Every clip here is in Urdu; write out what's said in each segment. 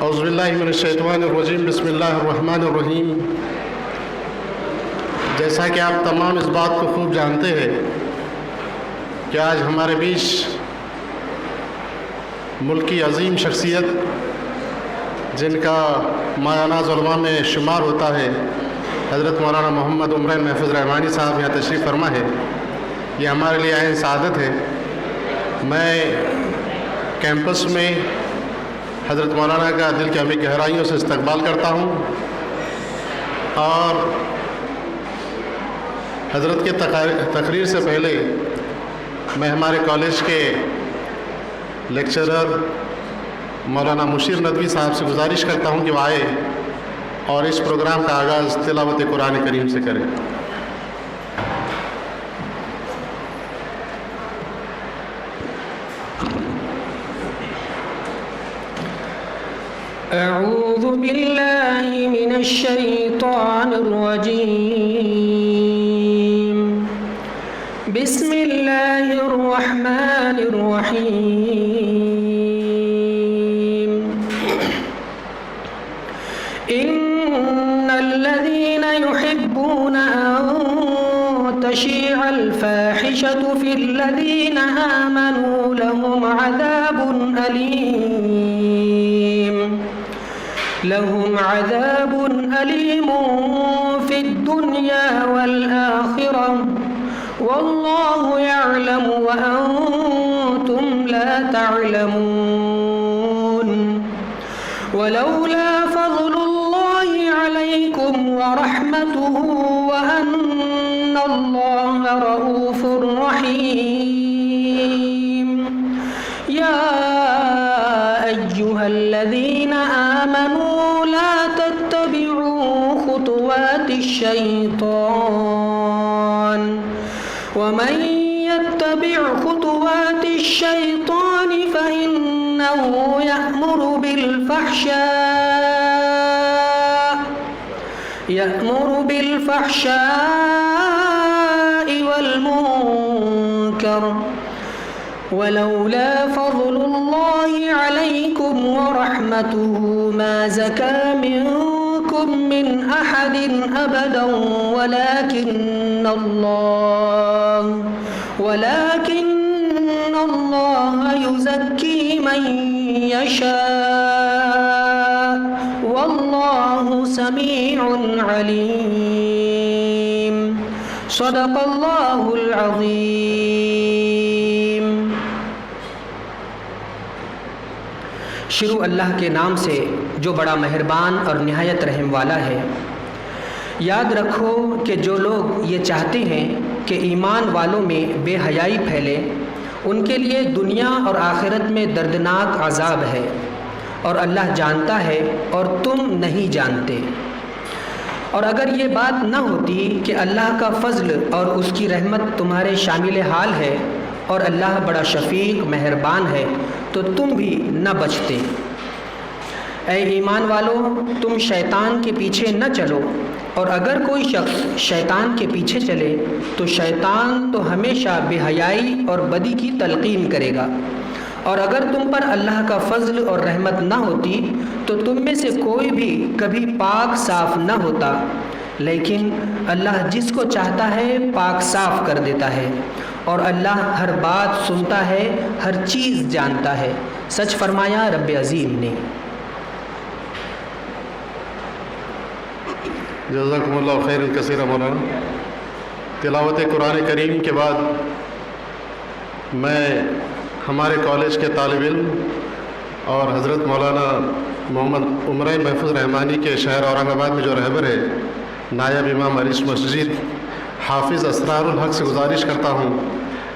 اعوذ باللہ من الشیطان الرجیم بسم اللہ الرحمن الرحیم۔ جیسا کہ آپ تمام اس بات کو خوب جانتے ہیں کہ آج ہمارے بیچ ملک کی عظیم شخصیت جن کا مایہ ناز علماء میں شمار ہوتا ہے، حضرت مولانا محمد عمرین محفوظ رحمانی صاحب یہاں تشریف فرما ہے۔ یہ ہمارے لیے عین سعادت ہے۔ میں کیمپس میں حضرت مولانا کا دل کی عمیق گہرائیوں سے استقبال کرتا ہوں اور حضرت کے تقریر سے پہلے میں ہمارے کالج کے لیکچرر مولانا مشیر ندوی صاحب سے گزارش کرتا ہوں کہ وہ آئے اور اس پروگرام کا آغاز تلاوت قرآن کریم سے کریں۔ اعوذ باللہ من الشیطان الرجیم، بسم اللہ الرحمن الرحیم۔ ان الذین یحبون ان تشیع الفاحشة فی الذین آمنوا لهم عذاب أليم في الدنيا والآخرة والله يعلم وأنتم لا تعلمون، ولولا فضل الله عليكم ورحمته وأن الله رؤوف رحيم يا أيها الذين آمنوا لا تتبعوا خطوات الشيطان ومن يتبع خطوات الشيطان فإنه يأمر بالفحشاء والمنكر ولولا فضل الله عليكم ورحمته ما زكى منكم من أحد أبدا ولكن الله يزكي من يشاء والله سميع عليم۔ صدق الله العظيم۔ شروع اللہ کے نام سے جو بڑا مہربان اور نہایت رحم والا ہے۔ یاد رکھو کہ جو لوگ یہ چاہتے ہیں کہ ایمان والوں میں بے حیائی پھیلے، ان کے لیے دنیا اور آخرت میں دردناک عذاب ہے، اور اللہ جانتا ہے اور تم نہیں جانتے۔ اور اگر یہ بات نہ ہوتی کہ اللہ کا فضل اور اس کی رحمت تمہارے شامل حال ہے اور اللہ بڑا شفیق مہربان ہے تو تم بھی نہ بچتے۔ اے ایمان والو، تم شیطان کے پیچھے نہ چلو، اور اگر کوئی شخص شیطان کے پیچھے چلے تو شیطان تو ہمیشہ بے حیائی اور بدی کی تلقین کرے گا۔ اور اگر تم پر اللہ کا فضل اور رحمت نہ ہوتی تو تم میں سے کوئی بھی کبھی پاک صاف نہ ہوتا، لیکن اللہ جس کو چاہتا ہے پاک صاف کر دیتا ہے، اور اللہ ہر بات سنتا ہے، ہر چیز جانتا ہے۔ سچ فرمایا رب عظیم نے۔ جزاکم اللہ خیر کثیر مولانا۔ تلاوت قرآن کریم کے بعد میں ہمارے کالج کے طالب علم اور حضرت مولانا محمد عمرین محفوظ رحمانی کے شہر اورنگ آباد میں جو رہبر ہے، نائب امام عریش مسجد حافظ اسرار الحق سے گزارش کرتا ہوں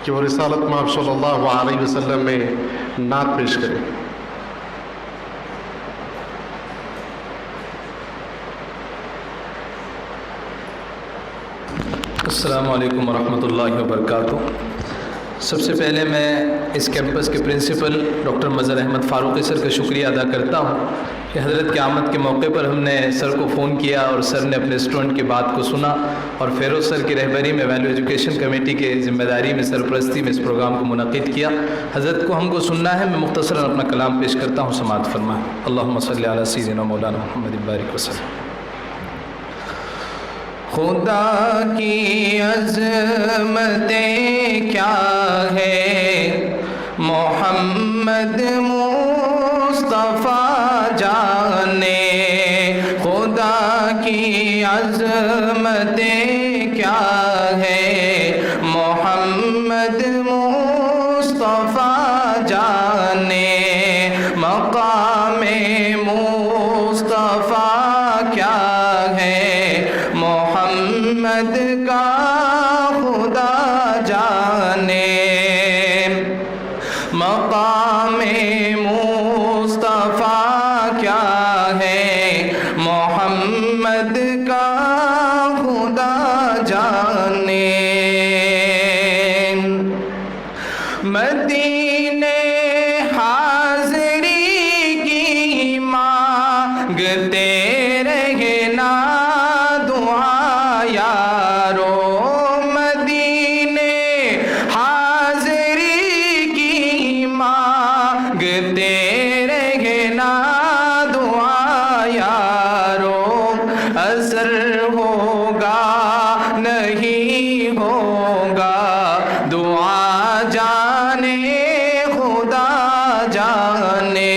کہ وہ رسالت مآب صلی اللہ علیہ وسلم میں نعت پیش کرے۔ السلام علیکم ورحمۃ اللہ وبرکاتہ۔ سب سے پہلے میں اس کیمپس کے پرنسپل ڈاکٹر مظہر احمد فاروقی سر کا شکریہ ادا کرتا ہوں۔ کہ حضرت کی آمد کے موقع پر ہم نے سر کو فون کیا اور سر نے اپنے اسٹوڈنٹ کی بات کو سنا اور فیروز سر کی رہبری میں ویلیو ایجوکیشن کمیٹی کے ذمہ داری میں سرپرستی میں اس پروگرام کو منعقد کیا۔ حضرت کو ہم کو سننا ہے، میں مختصراً اپنا کلام پیش کرتا ہوں، سماعت فرمائیں۔ اللہم صلی علی سیدنا مولانا محمد بارک وسلم۔ خدا کی عظمتیں کیا ہے، محمد مصطفیٰ جانے، خدا کی عظمتیں کیا ہے، محمد مصطفیٰ جانے، مقام مصطفیٰ کیا ہے، محمد کا خدا جانے، مقام مصطفیٰ کیا ہے، محمد کا خدا جانے۔ مدینے حاضری کی مانگتے رہنا دعا یارو، مدینے حاضری کی مانگتے رہنا دعا یارو، اثر ہوگا نہیں ہوگا دعا جانے، خدا جانے،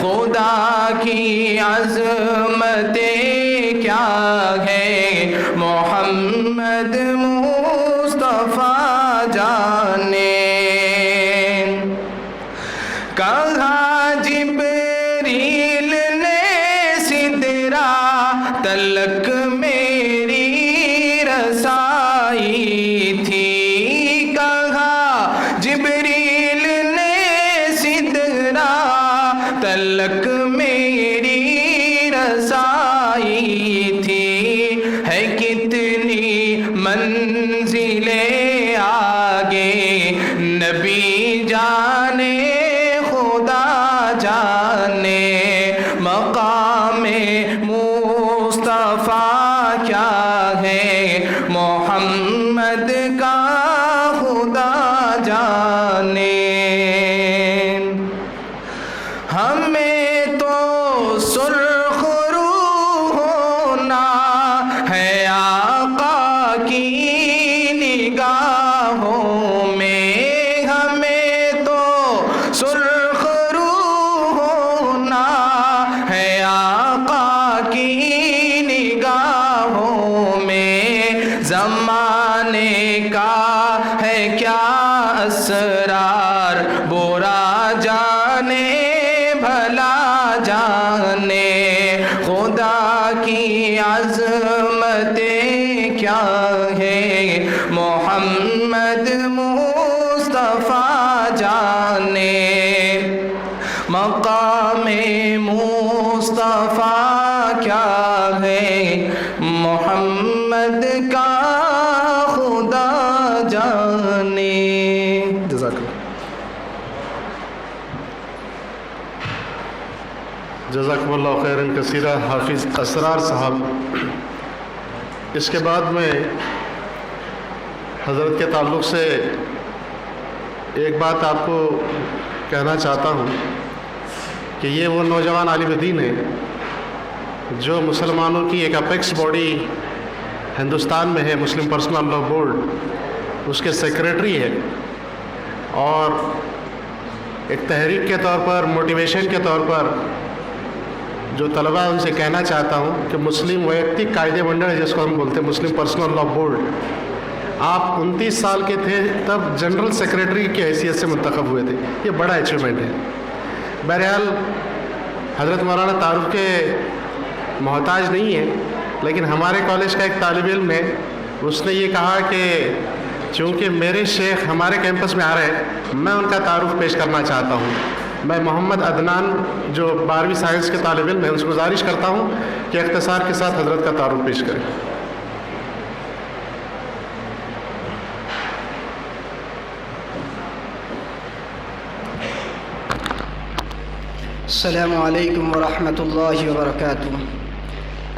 خدا کی عظمتیں کیا ہے، محمد مصطفیٰ جانے۔ کہا جبریل نے سدرا تلک میری رسائی تھی، کہا جبریل نے سدرا تلک میری رسائی تھی، ہے کتنی منزلیں آگے نبی جانے، خدا جانے، مقام مصطفیٰ کیا ہے، محمد کا خدا جانے۔ ہمیں تو سرخ روح ہونا ہے آقا کی نگاہوں میں، ہمیں تو سرخ روح ہونا ہے آقا کی نگاہوں میں، زمانے کا ہے کیا اسرار برا جانے بھلا جانے، خدا کی عظمتیں کیا ہے، محمد مصطفیٰ جانے، مقام مصطفیٰ کیا ہے، محمد کا خدا جانے۔ جزاک اللہ۔ جزاکم اللہ خیراً کثیرہ حافظ اسرار صاحب۔ اس کے بعد میں حضرت کے تعلق سے ایک بات آپ کو کہنا چاہتا ہوں کہ یہ وہ نوجوان عالم دین ہیں جو مسلمانوں کی ایک اپیکس باڈی ہندوستان میں ہے، مسلم پرسنل لاء بورڈ، اس کے سیکریٹری ہے، اور ایک تحریک کے طور پر، موٹیویشن کے طور پر جو طلباء ان سے کہنا چاہتا ہوں کہ مسلم ویکتک قاعدے منڈل ہے جس کو ہم بولتے ہیں، مسلم پرسنل لاء بورڈ، آپ 29 سال کے تھے تب جنرل سیکریٹری کی حیثیت سے منتخب ہوئے تھے، یہ بڑا اچیومنٹ ہے۔ بہرحال حضرت مولانا تعارف کے محتاج نہیں ہے، لیکن ہمارے کالج کا ایک طالب علم ہے، اس نے یہ کہا کہ چونکہ میرے شیخ ہمارے کیمپس میں آ رہے ہیں، میں ان کا تعارف پیش کرنا چاہتا ہوں۔ میں محمد عدنان جو 12ویں سائنس کے طالب علم ہیں، ان سے گزارش کرتا ہوں کہ اختصار کے ساتھ حضرت کا تعارف پیش کریں۔ السلام علیکم ورحمۃ اللہ وبرکاتہ۔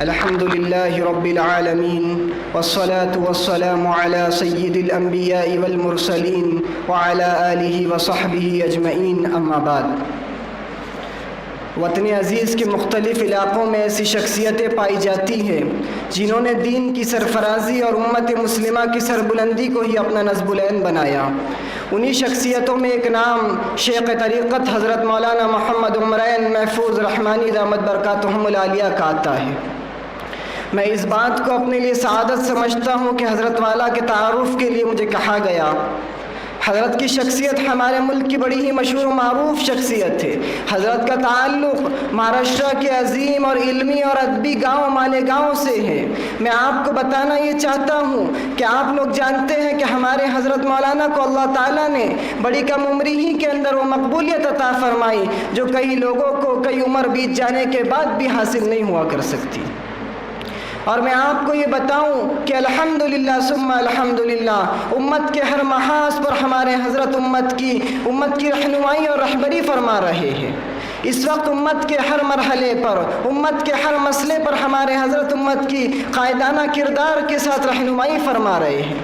الحمد للہ رب العالمین والصلاة والسلام علی سید الانبیاء والمرسلین وعلی آلہ وصحبہ اجمعین، اما بعد۔ وطن عزیز کے مختلف علاقوں میں ایسی شخصیتیں پائی جاتی ہیں جنہوں نے دین کی سرفرازی اور امت مسلمہ کی سربلندی کو ہی اپنا نصب العین بنایا۔ انہی شخصیتوں میں ایک نام شیخ طریقت حضرت مولانا محمد عمرین محفوظ رحمانی دامت برکاتہم العالیہ کا آتا ہے۔ میں اس بات کو اپنے لیے سعادت سمجھتا ہوں کہ حضرت والا کے تعارف کے لیے مجھے کہا گیا۔ حضرت کی شخصیت ہمارے ملک کی بڑی ہی مشہور و معروف شخصیت ہے۔ حضرت کا تعلق مہاراشٹر کے عظیم اور علمی اور ادبی گاؤں مالیگاؤں سے ہے۔ میں آپ کو بتانا یہ چاہتا ہوں کہ آپ لوگ جانتے ہیں کہ ہمارے حضرت مولانا کو اللہ تعالیٰ نے بڑی کم عمری ہی کے اندر وہ مقبولیت عطا فرمائی جو کئی لوگوں کو کئی عمر بیت جانے کے بعد بھی حاصل نہیں ہوا کر سکتی۔ اور میں آپ کو یہ بتاؤں کہ الحمدللہ ثم الحمدللہ امت کے ہر محاذ پر ہمارے حضرت امت کی رہنمائی اور رہبری فرما رہے ہیں۔ اس وقت امت کے ہر مرحلے پر، امت کے ہر مسئلے پر ہمارے حضرت امت کی قائدانہ کردار کے ساتھ رہنمائی فرما رہے ہیں۔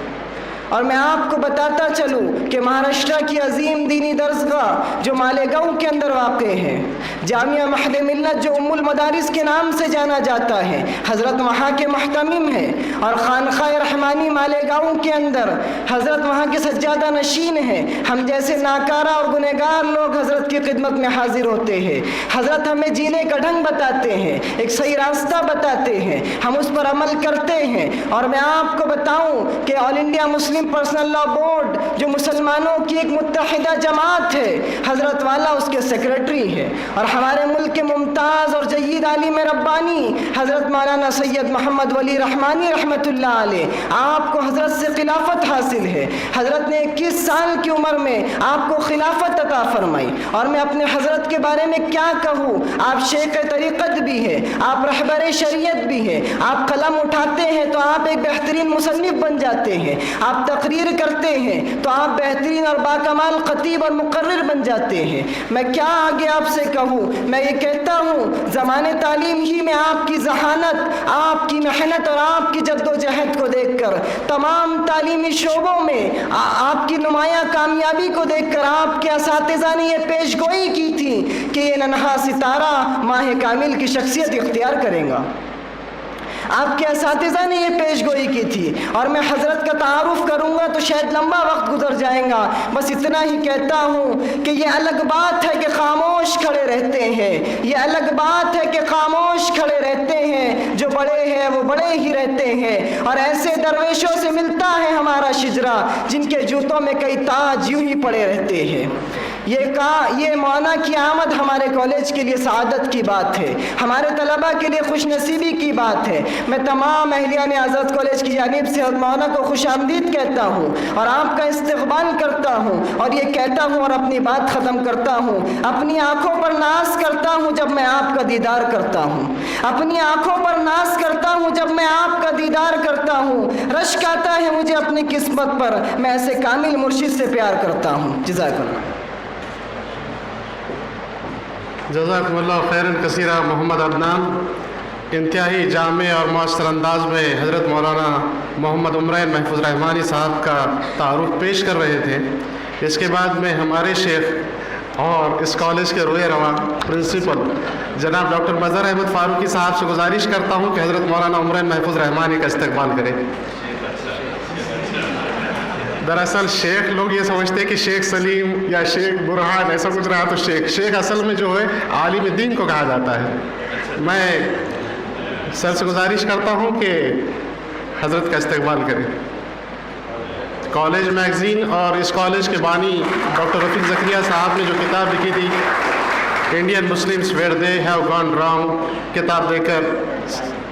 اور میں آپ کو بتاتا چلوں کہ مہاراشٹر کی عظیم دینی درسگاہ جو مالیگاؤں کے اندر واقع ہے، جامعہ مہد ملت جو ام المدارس کے نام سے جانا جاتا ہے، حضرت وہاں کے محتمم ہیں، اور خانقاہ رحمانی مالیگاؤں کے اندر حضرت وہاں کے سجادہ نشین ہیں۔ ہم جیسے ناکارہ اور گنہگار لوگ حضرت کی خدمت میں حاضر ہوتے ہیں۔ حضرت ہمیں جینے کا ڈھنگ بتاتے ہیں، ایک صحیح راستہ بتاتے ہیں، ہم اس پر عمل کرتے ہیں۔ اور میں آپ کو بتاؤں کہ آل انڈیا مسلم پرسنل لا بورڈ جو مسلمانوں کی ایک متحدہ جماعت ہے، حضرت والا اس کے سیکریٹری ہے۔ اور ہمارے ملک کے ممتاز اور جید عالم ربانی حضرت مولانا سید محمد ولی رحمانی رحمۃ اللہ علیہ، آپ کو حضرت سے خلافت حاصل ہے۔ حضرت نے 21 سال کی عمر میں آپ کو خلافت عطا فرمائی۔ اور میں اپنے حضرت کے بارے میں کیا کہوں، آپ شیخ طریقت بھی ہے، آپ رہبر شریعت بھی ہے، آپ قلم اٹھاتے ہیں تو آپ ایک بہترین مصنف بن جاتے ہیں، آپ تقریر کرتے ہیں تو آپ بہترین اور باکمال خطیب اور مقرر بن جاتے ہیں۔ میں کیا آگے آپ سے کہوں، میں یہ کہتا ہوں زمانے تعلیم ہی میں آپ کی ذہانت، آپ کی محنت اور آپ کی جد و جہد کو دیکھ کر، تمام تعلیمی شعبوں میں آپ کی نمایاں کامیابی کو دیکھ کر آپ کے اساتذہ نے یہ پیش گوئی کی تھی کہ یہ ننھا ستارہ ماہ کامل کی شخصیت اختیار کرے گا۔ آپ کے اساتذہ نے یہ پیش گوئی کی تھی۔ اور میں حضرت کا تعارف کروں گا تو شاید لمبا وقت گزر جائے گا، بس اتنا ہی کہتا ہوں کہ یہ الگ بات ہے کہ خاموش کھڑے رہتے ہیں، یہ الگ بات ہے کہ خاموش کھڑے رہتے ہیں، جو بڑے ہیں وہ بڑے ہی رہتے ہیں۔ اور ایسے درویشوں سے ملتا ہے ہمارا شجرا جن کے جوتوں میں کئی تاج یوں ہی پڑے رہتے ہیں۔ یہ مولانا کی آمد ہمارے کالج کے لیے سعادت کی بات ہے، ہمارے طلباء کے لیے خوش نصیبی کی بات ہے۔ میں تمام اہلیان آزاد کالج کی جانب سے مولانا کو خوش آمدید کہتا ہوں اور آپ کا استقبال کرتا ہوں، اور یہ کہتا ہوں اور اپنی بات ختم کرتا ہوں، اپنی آنکھوں پر ناز کرتا ہوں جب میں آپ کا دیدار کرتا ہوں، اپنی آنکھوں پر ناز کرتا ہوں جب میں آپ کا دیدار کرتا ہوں۔ رشک آتا ہے مجھے اپنی قسمت پر، میں ایسے کامل مرشد سے پیار کرتا ہوں۔ جزاک اللہ۔ جزاکم اللہ خیرن کثیرہ۔ محمد عدنان انتہائی جامع اور مؤثر انداز میں حضرت مولانا محمد عمرین محفوظ رحمانی صاحب کا تعارف پیش کر رہے تھے۔ اس کے بعد میں ہمارے شیخ اور اس کالج کے روئے رواں پرنسپل جناب ڈاکٹر مظہر احمد فاروقی صاحب سے گزارش کرتا ہوں کہ حضرت مولانا عمرین محفوظ رحمانی کا استقبال کریں۔ دراصل شیخ لوگ یہ سمجھتے ہیں کہ شیخ سلیم یا شیخ برہان ایسا کچھ رہا تو شیخ اصل میں جو ہے عالم دین کو کہا جاتا ہے۔ میں سر سے گزارش کرتا ہوں کہ حضرت کا استقبال کریں۔ کالج میگزین اور اس کالج کے بانی ڈاکٹر رفیق زکریا صاحب نے جو کتاب لکھی تھی Indian Muslims where they have gone wrong, کتاب دے کر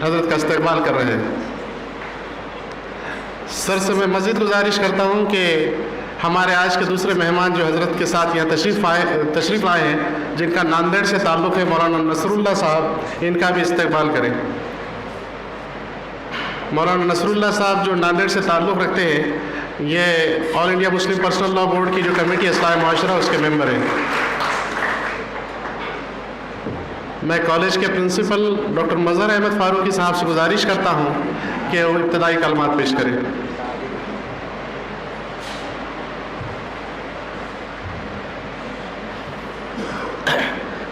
حضرت کا استقبال کر رہے ہیں۔ سر سے میں مزید گزارش کرتا ہوں کہ ہمارے آج کے دوسرے مہمان جو حضرت کے ساتھ یہاں تشریف لائے ہیں، جن کا ناندیڑ سے تعلق ہے، مولانا نصر اللہ صاحب، ان کا بھی استقبال کریں۔ مولانا نصر اللہ صاحب جو ناندیڑ سے تعلق رکھتے ہیں، یہ آل انڈیا مسلم پرسنل لا بورڈ کی جو کمیٹی اصلاح معاشرہ اس کے ممبر ہیں۔ میں کالج کے پرنسپل ڈاکٹر مظہر احمد فاروقی صاحب سے گزارش کرتا ہوں کہ وہ ابتدائی کلمات پیش کریں۔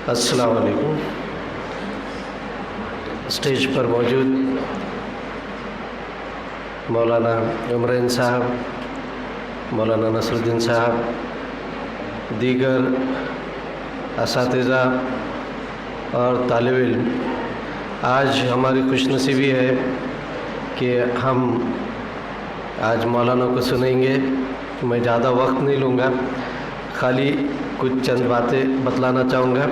السلام علیکم۔ اسٹیج پر موجود مولانا عمرین صاحب، مولانا نصر الدین صاحب، دیگر اساتذہ اور طالب علم، آج ہماری خوش نصیبی ہے کہ ہم آج مولانا کو سنیں گے۔ میں زیادہ وقت نہیں لوں گا، خالی کچھ چند باتیں بتلانا چاہوں گا،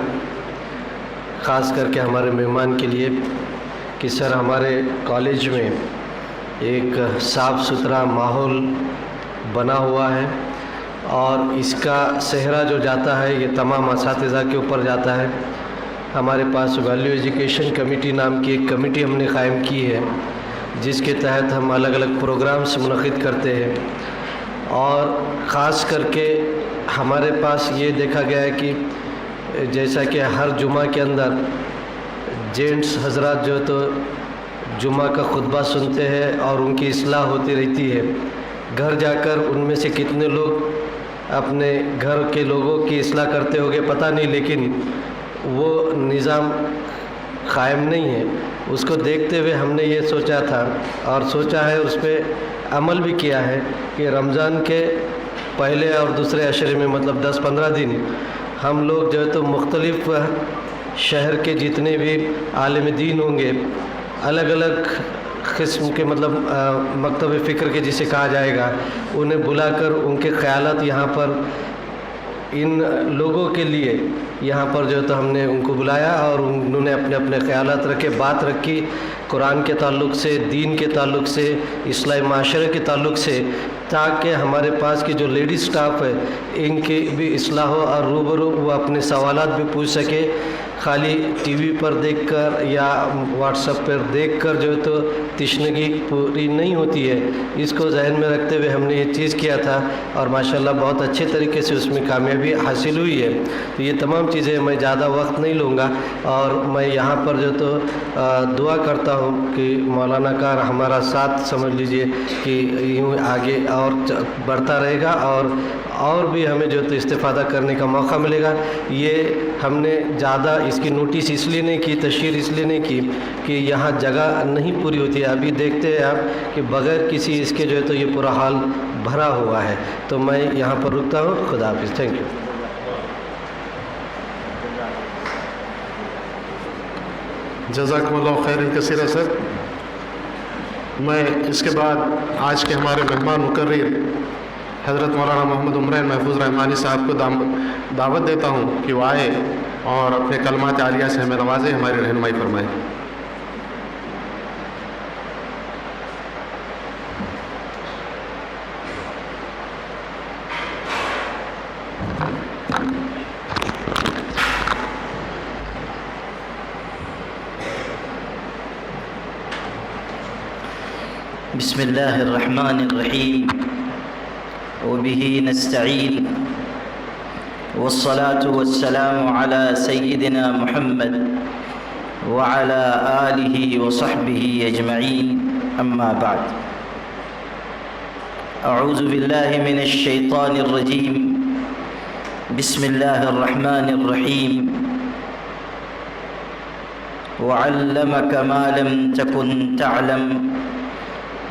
خاص کر کے ہمارے مہمان کے لیے کہ سر ہمارے کالج میں ایک صاف ستھرا ماحول بنا ہوا ہے اور اس کا صحرا جو جاتا ہے یہ تمام اساتذہ کے اوپر جاتا ہے۔ ہمارے پاس ویلیو ایجوکیشن کمیٹی نام کی ایک کمیٹی ہم نے قائم کی ہے جس کے تحت ہم الگ الگ پروگرامز منعقد کرتے ہیں، اور خاص کر کے ہمارے پاس یہ دیکھا گیا ہے کہ جیسا کہ ہر جمعہ کے اندر جینٹس حضرات جو تو جمعہ کا خطبہ سنتے ہیں اور ان کی اصلاح ہوتی رہتی ہے، گھر جا کر ان میں سے کتنے لوگ اپنے گھر کے لوگوں کی اصلاح کرتے ہوگے پتہ نہیں، لیکن وہ نظام قائم نہیں ہے۔ اس کو دیکھتے ہوئے ہم نے یہ سوچا تھا اور سوچا ہے، اس پہ عمل بھی کیا ہے کہ رمضان کے پہلے اور دوسرے عشرے میں مطلب 10-15 دن ہم لوگ جو ہے تو مختلف شہر کے جتنے بھی عالم دین ہوں گے، الگ الگ قسم کے مطلب مکتب فکر کے جسے کہا جائے گا، انہیں بلا کر ان کے خیالات یہاں پر ان لوگوں کے لیے یہاں پر جو ہے تو ہم نے ان کو بلایا اور انہوں نے اپنے اپنے خیالات رکھے، بات رکھی قرآن کے تعلق سے، دین کے تعلق سے، اصلاح معاشرے کے تعلق سے، تاکہ ہمارے پاس کی جو لیڈیز سٹاف ہے ان کی بھی اصلاح ہو اور روبرو وہ اپنے سوالات بھی پوچھ سکے۔ خالی ٹی وی پر دیکھ کر یا واٹس ایپ پر دیکھ کر جو ہے تو تشنگی پوری نہیں ہوتی ہے، اس کو ذہن میں رکھتے ہوئے ہم نے یہ چیز کیا تھا اور ماشاءاللہ بہت اچھے طریقے سے اس میں کامیابی حاصل ہوئی ہے۔ تو یہ تمام چیزیں میں زیادہ وقت نہیں لوں گا اور میں یہاں پر جو تو دعا کرتا ہوں کہ مولانا کا ہمارا ساتھ سمجھ لیجئے کہ یوں آگے اور بڑھتا رہے گا اور بھی ہمیں جو تو استفادہ کرنے کا موقع ملے گا۔ یہ ہم نے زیادہ اس کی نوٹس اس لیے نہیں کی، تشہیر اس لیے نہیں کی کہ یہاں جگہ نہیں پوری ہوتی ہے۔ ابھی دیکھتے ہیں آپ کہ بغیر کسی اس کے جو ہے تو یہ پورا حال بھرا ہوا ہے۔ تو میں یہاں پر رکتا ہوں۔ خدا حافظ۔ Thank you. جزاکم اللہ خیر کثیر سر۔ میں اس کے بعد آج کے ہمارے مہمان مقرر حضرت مولانا محمد عمرین محفوظ رحمانی صاحب کو دعوت دیتا ہوں کہ وہ آئے اور اپنے کلمات عالیہ سے ہمیں نوازے، ہماری رہنمائی فرمائے۔ بسم اللہ الرحمن الرحیم وبه نستعین والصلاة والسلام على سیدنا محمد وعلى آلہ وصحبہ اجمعین، اما بعد۔ اعوذ باللہ من الشیطان الرجیم، بسم اللہ الرحمن الرحیم۔ وعلمک ما لم تکن تعلم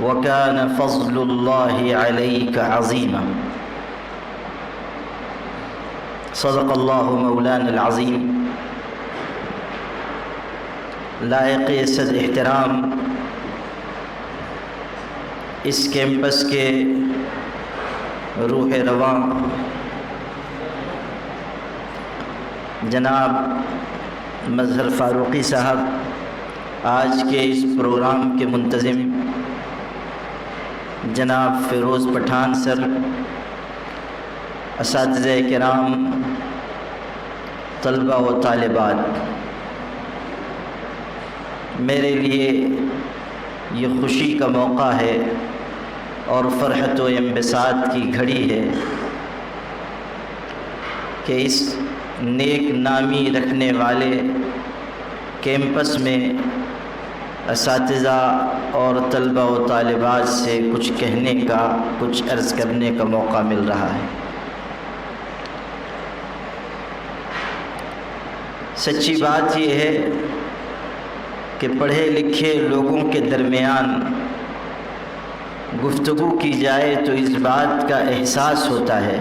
وَكَانَ فَضْلُ اللَّهِ عَلَيْكَ عَظِيمًا۔ صدق اللہ مولانا العظیم۔ لائق صد احترام اس کیمپس کے روح رواں جناب مظہر فاروقی صاحب، آج کے اس پروگرام کے منتظم جناب فیروز پٹھان سر، اساتذہ کرام، طلبہ و طالبات، میرے لیے یہ خوشی کا موقع ہے اور فرحت و انبساط کی گھڑی ہے کہ اس نیک نامی رکھنے والے کیمپس میں اساتذہ اور طلبہ و طالبات سے کچھ کہنے کا، کچھ عرض کرنے کا موقع مل رہا ہے۔ سچی بات یہ ہے کہ پڑھے لکھے لوگوں کے درمیان گفتگو کی جائے تو اس بات کا احساس ہوتا ہے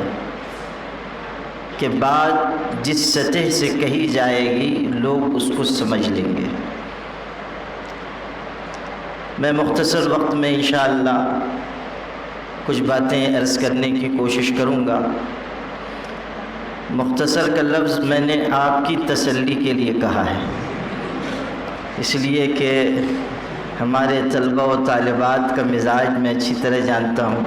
کہ بات جس سطح سے کہی جائے گی لوگ اس کو سمجھ لیں گے۔ میں مختصر وقت میں انشاءاللہ کچھ باتیں عرض کرنے کی کوشش کروں گا۔ مختصر کا لفظ میں نے آپ کی تسلی کے لیے کہا ہے، اس لیے کہ ہمارے طلبہ و طالبات کا مزاج میں اچھی طرح جانتا ہوں،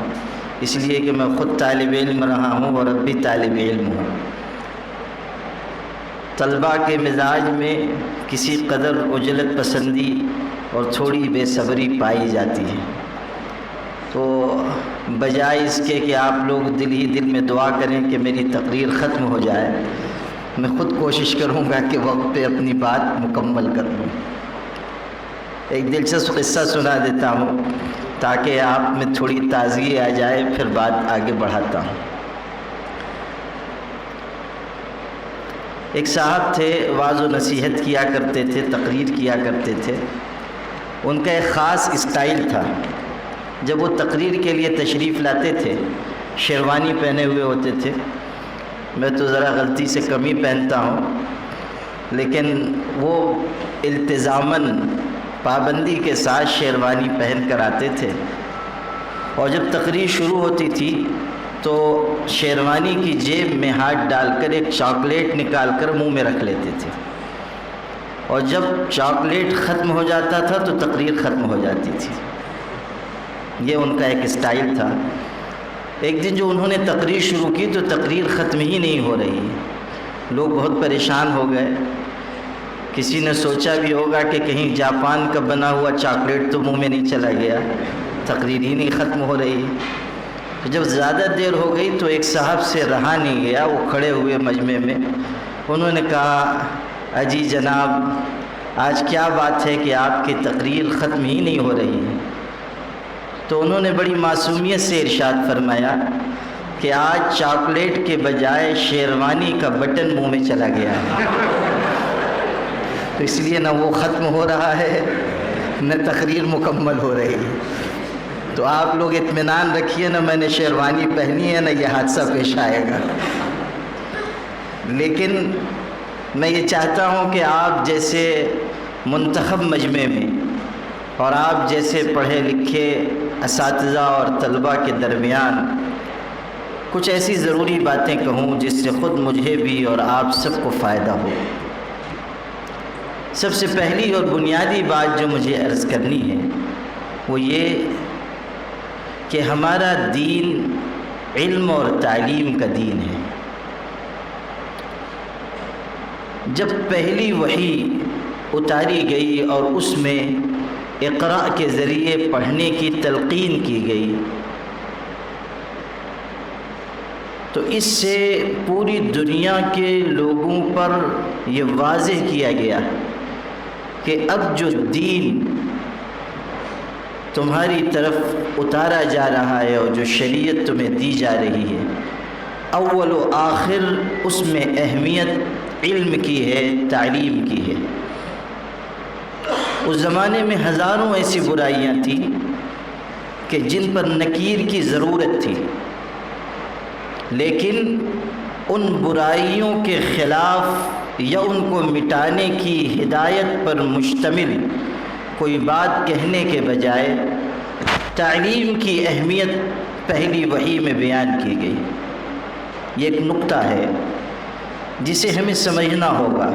اس لیے کہ میں خود طالب علم رہا ہوں اور اب بھی طالب علم ہوں۔ طلبہ کے مزاج میں کسی قدر عجلت پسندی اور تھوڑی بے صبری پائی جاتی ہے، تو بجائے اس کے کہ آپ لوگ دل ہی دل میں دعا کریں کہ میری تقریر ختم ہو جائے، میں خود کوشش کروں گا کہ وقت پہ اپنی بات مکمل کر لوں۔ ایک دلچسپ قصہ سنا دیتا ہوں تاکہ آپ میں تھوڑی تازگی آ جائے، پھر بات آگے بڑھاتا ہوں۔ ایک صاحب تھے، وعظ و نصیحت کیا کرتے تھے، تقریر کیا کرتے تھے۔ ان کا ایک خاص اسٹائل تھا، جب وہ تقریر کے لیے تشریف لاتے تھے شیروانی پہنے ہوئے ہوتے تھے۔ میں تو ذرا غلطی سے کم ہی پہنتا ہوں، لیکن وہ التزاماً پابندی کے ساتھ شیروانی پہن کر آتے تھے، اور جب تقریر شروع ہوتی تھی تو شیروانی کی جیب میں ہاتھ ڈال کر ایک چاکلیٹ نکال کر منہ میں رکھ لیتے تھے، اور جب چاکلیٹ ختم ہو جاتا تھا تو تقریر ختم ہو جاتی تھی۔ یہ ان کا ایک اسٹائل تھا۔ ایک دن جو انہوں نے تقریر شروع کی تو تقریر ختم ہی نہیں ہو رہی، لوگ بہت پریشان ہو گئے۔ کسی نے سوچا بھی ہوگا کہ کہیں جاپان کا بنا ہوا چاکلیٹ تو منہ میں نہیں چلا گیا، تقریر ہی نہیں ختم ہو رہی۔ جب زیادہ دیر ہو گئی تو ایک صاحب سے رہا نہیں گیا، وہ کھڑے ہوئے مجمع میں، انہوں نے کہا اجی جناب آج کیا بات ہے کہ آپ کی تقریر ختم ہی نہیں ہو رہی ہے؟ تو انہوں نے بڑی معصومیت سے ارشاد فرمایا کہ آج چاکلیٹ کے بجائے شیروانی کا بٹن منہ میں چلا گیا ہے، تو اس لیے نہ وہ ختم ہو رہا ہے نہ تقریر مکمل ہو رہی ہے۔ تو آپ لوگ اطمینان رکھیے، نہ میں نے شیروانی پہنی ہے نہ یہ حادثہ پیش آئے گا۔ لیکن میں یہ چاہتا ہوں کہ آپ جیسے منتخب مجمع میں اور آپ جیسے پڑھے لکھے اساتذہ اور طلبہ کے درمیان کچھ ایسی ضروری باتیں کہوں جس سے خود مجھے بھی اور آپ سب کو فائدہ ہو۔ سب سے پہلی اور بنیادی بات جو مجھے عرض کرنی ہے وہ یہ کہ ہمارا دین علم اور تعلیم کا دین ہے۔ جب پہلی وحی اتاری گئی اور اس میں اقراء کے ذریعے پڑھنے کی تلقین کی گئی تو اس سے پوری دنیا کے لوگوں پر یہ واضح کیا گیا کہ اب جو دین تمہاری طرف اتارا جا رہا ہے اور جو شریعت تمہیں دی جا رہی ہے، اول و آخر اس میں اہمیت علم کی ہے، تعلیم کی ہے۔ اس زمانے میں ہزاروں ایسی برائیاں تھیں کہ جن پر نکیر کی ضرورت تھی، لیکن ان برائیوں کے خلاف یا ان کو مٹانے کی ہدایت پر مشتمل کوئی بات کہنے کے بجائے تعلیم کی اہمیت پہلی وحی میں بیان کی گئی۔ یہ ایک نقطہ ہے جسے ہمیں سمجھنا ہوگا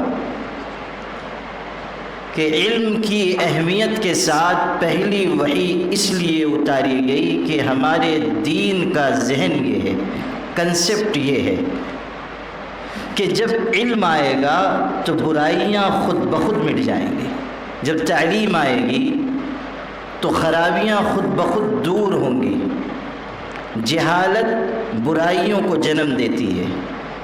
کہ علم کی اہمیت کے ساتھ پہلی وحی اس لیے اتاری گئی کہ ہمارے دین کا ذہن یہ ہے، کنسپٹ یہ ہے کہ جب علم آئے گا تو برائیاں خود بخود مٹ جائیں گی، جب تعلیم آئے گی تو خرابیاں خود بخود دور ہوں گی۔ جہالت برائیوں کو جنم دیتی ہے،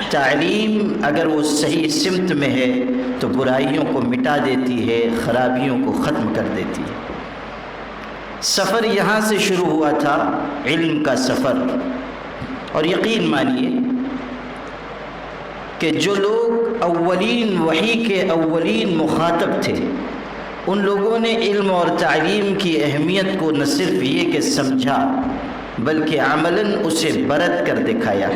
تعلیم اگر وہ صحیح سمت میں ہے تو برائیوں کو مٹا دیتی ہے، خرابیوں کو ختم کر دیتی ہے۔ سفر یہاں سے شروع ہوا تھا، علم کا سفر، اور یقین مانیے کہ جو لوگ اولین وحی کے اولین مخاطب تھے، ان لوگوں نے علم اور تعلیم کی اہمیت کو نہ صرف یہ کہ سمجھا بلکہ عملاً اسے برت کر دکھایا۔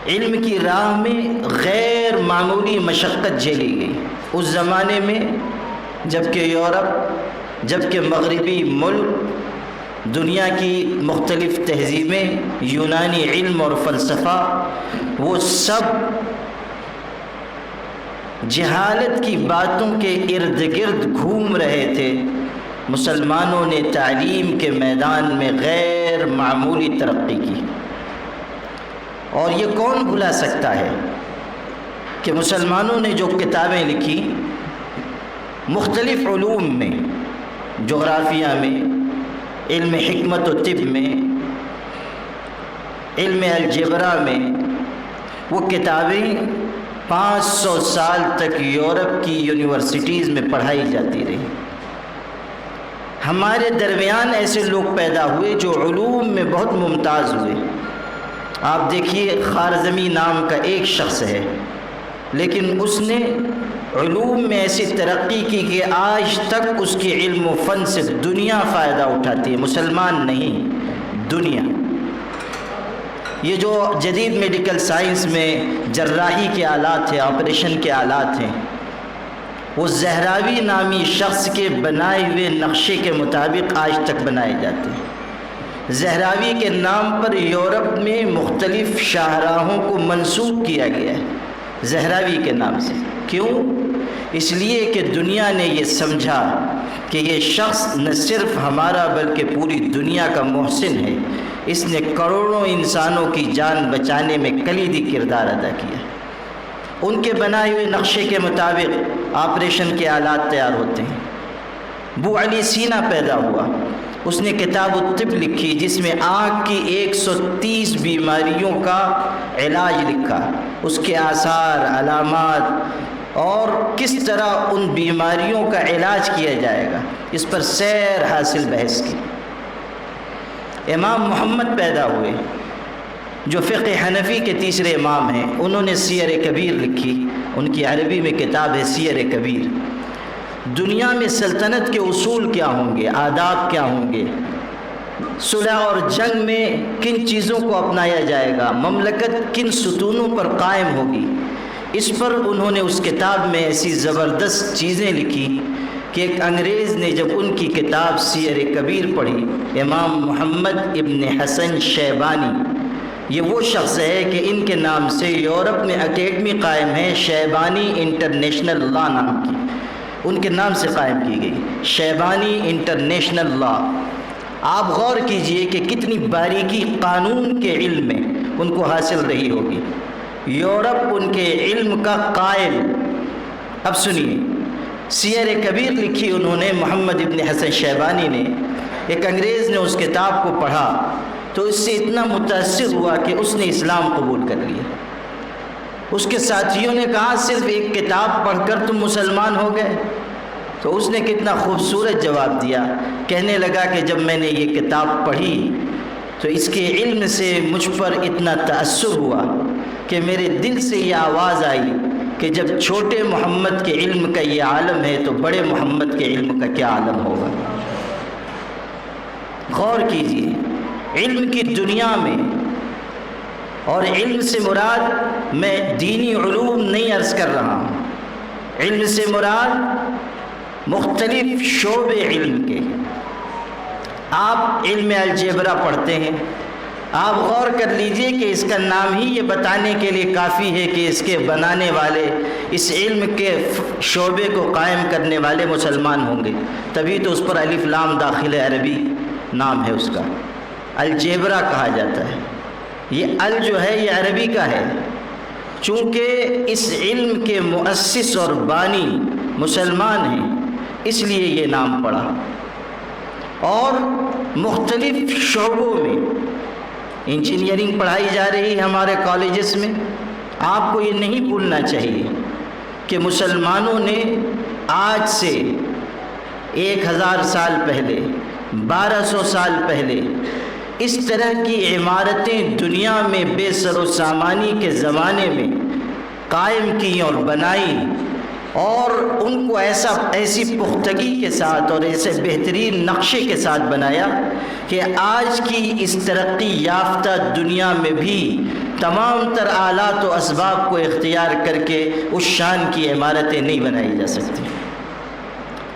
علم کی راہ میں غیر معمولی مشقت جھیلی گئی۔ اس زمانے میں جبکہ یورپ، جبکہ مغربی ملک، دنیا کی مختلف تہذیبیں، یونانی علم اور فلسفہ، وہ سب جہالت کی باتوں کے ارد گرد گھوم رہے تھے، مسلمانوں نے تعلیم کے میدان میں غیر معمولی ترقی کی۔ اور یہ کون بھلا سکتا ہے کہ مسلمانوں نے جو کتابیں لکھی مختلف علوم میں، جغرافیہ میں، علم حکمت و طب میں، علم الجبرا میں، وہ کتابیں 500 سال تک یورپ کی یونیورسٹیز میں پڑھائی جاتی رہی۔ ہمارے درمیان ایسے لوگ پیدا ہوئے جو علوم میں بہت ممتاز ہوئے۔ آپ دیکھیے خوارزمی نام کا ایک شخص ہے، لیکن اس نے علوم میں ایسی ترقی کی کہ آج تک اس کی علم و فن سے دنیا فائدہ اٹھاتی ہے، مسلمان نہیں، دنیا۔ یہ جو جدید میڈیکل سائنس میں جراحی کے آلات ہیں، آپریشن کے آلات ہیں، وہ زہراوی نامی شخص کے بنائے ہوئے نقشے کے مطابق آج تک بنائے جاتے ہیں۔ زہراوی کے نام پر یورپ میں مختلف شاہراہوں کو منسوب کیا گیا ہے، زہراوی کے نام سے۔ کیوں؟ اس لیے کہ دنیا نے یہ سمجھا کہ یہ شخص نہ صرف ہمارا بلکہ پوری دنیا کا محسن ہے، اس نے کروڑوں انسانوں کی جان بچانے میں کلیدی کردار ادا کیا۔ ان کے بنائے ہوئے نقشے کے مطابق آپریشن کے آلات تیار ہوتے ہیں۔ ابو علی سینا پیدا ہوا، اس نے کتاب الطب لکھی جس میں آنکھ کی 130 بیماریوں کا علاج لکھا، اس کے آثار، علامات اور کس طرح ان بیماریوں کا علاج کیا جائے گا، اس پر سیر حاصل بحث کی۔ امام محمد پیدا ہوئے جو فقہ حنفی کے تیسرے امام ہیں، انہوں نے سیر کبیر لکھی، ان کی عربی میں کتاب ہے سیر کبیر۔ دنیا میں سلطنت کے اصول کیا ہوں گے، آداب کیا ہوں گے، صلح اور جنگ میں کن چیزوں کو اپنایا جائے گا، مملکت کن ستونوں پر قائم ہوگی، اس پر انہوں نے اس کتاب میں ایسی زبردست چیزیں لکھی کہ ایک انگریز نے جب ان کی کتاب سیر کبیر پڑھی، امام محمد ابن حسن شیبانی، یہ وہ شخص ہے کہ ان کے نام سے یورپ میں اکیڈمی قائم ہے، شیبانی انٹرنیشنل لا نام کی، ان کے نام سے قائم کی گئی، شیبانی انٹرنیشنل لا۔ آپ غور کیجئے کہ کتنی باریکی قانون کے علم میں ان کو حاصل رہی ہوگی، یورپ ان کے علم کا قائل۔ اب سنیے، سیر کبیر لکھی انہوں نے، محمد ابن حسن شیبانی نے۔ ایک انگریز نے اس کتاب کو پڑھا تو اس سے اتنا متاثر ہوا کہ اس نے اسلام قبول کر لیا۔ اس کے ساتھیوں نے کہا صرف ایک کتاب پڑھ کر تم مسلمان ہو گئے؟ تو اس نے کتنا خوبصورت جواب دیا، کہنے لگا کہ جب میں نے یہ کتاب پڑھی تو اس کے علم سے مجھ پر اتنا تأثر ہوا کہ میرے دل سے یہ آواز آئی کہ جب چھوٹے محمد کے علم کا یہ عالم ہے تو بڑے محمد کے علم کا کیا عالم ہوگا۔ غور کیجیے، علم کی دنیا میں، اور علم سے مراد میں دینی علوم نہیں عرض کر رہا ہوں، علم سے مراد مختلف شعبے علم کے۔ آپ علم الجبرا پڑھتے ہیں، آپ غور کر لیجئے کہ اس کا نام ہی یہ بتانے کے لیے کافی ہے کہ اس کے بنانے والے، اس علم کے شعبے کو قائم کرنے والے مسلمان ہوں گے، تبھی تو اس پر الف لام داخل عربی نام ہے اس کا، الجبرا کہا جاتا ہے۔ یہ ال جو ہے یہ عربی کا ہے، چونکہ اس علم کے مؤسس اور بانی مسلمان ہیں اس لیے یہ نام پڑا۔ اور مختلف شعبوں میں انجینئرنگ پڑھائی جا رہی ہے ہمارے کالجز میں. آپ کو یہ نہیں بھولنا چاہیے کہ مسلمانوں نے آج سے 1000 سال پہلے، 1200 سال پہلے اس طرح کی عمارتیں دنیا میں بے سر و سامانی کے زمانے میں قائم کی اور بنائی، اور ان کو ایسی پختگی کے ساتھ اور ایسے بہترین نقشے کے ساتھ بنایا کہ آج کی اس ترقی یافتہ دنیا میں بھی تمام تر آلات و اسباب کو اختیار کر کے اس شان کی عمارتیں نہیں بنائی جا سکتی.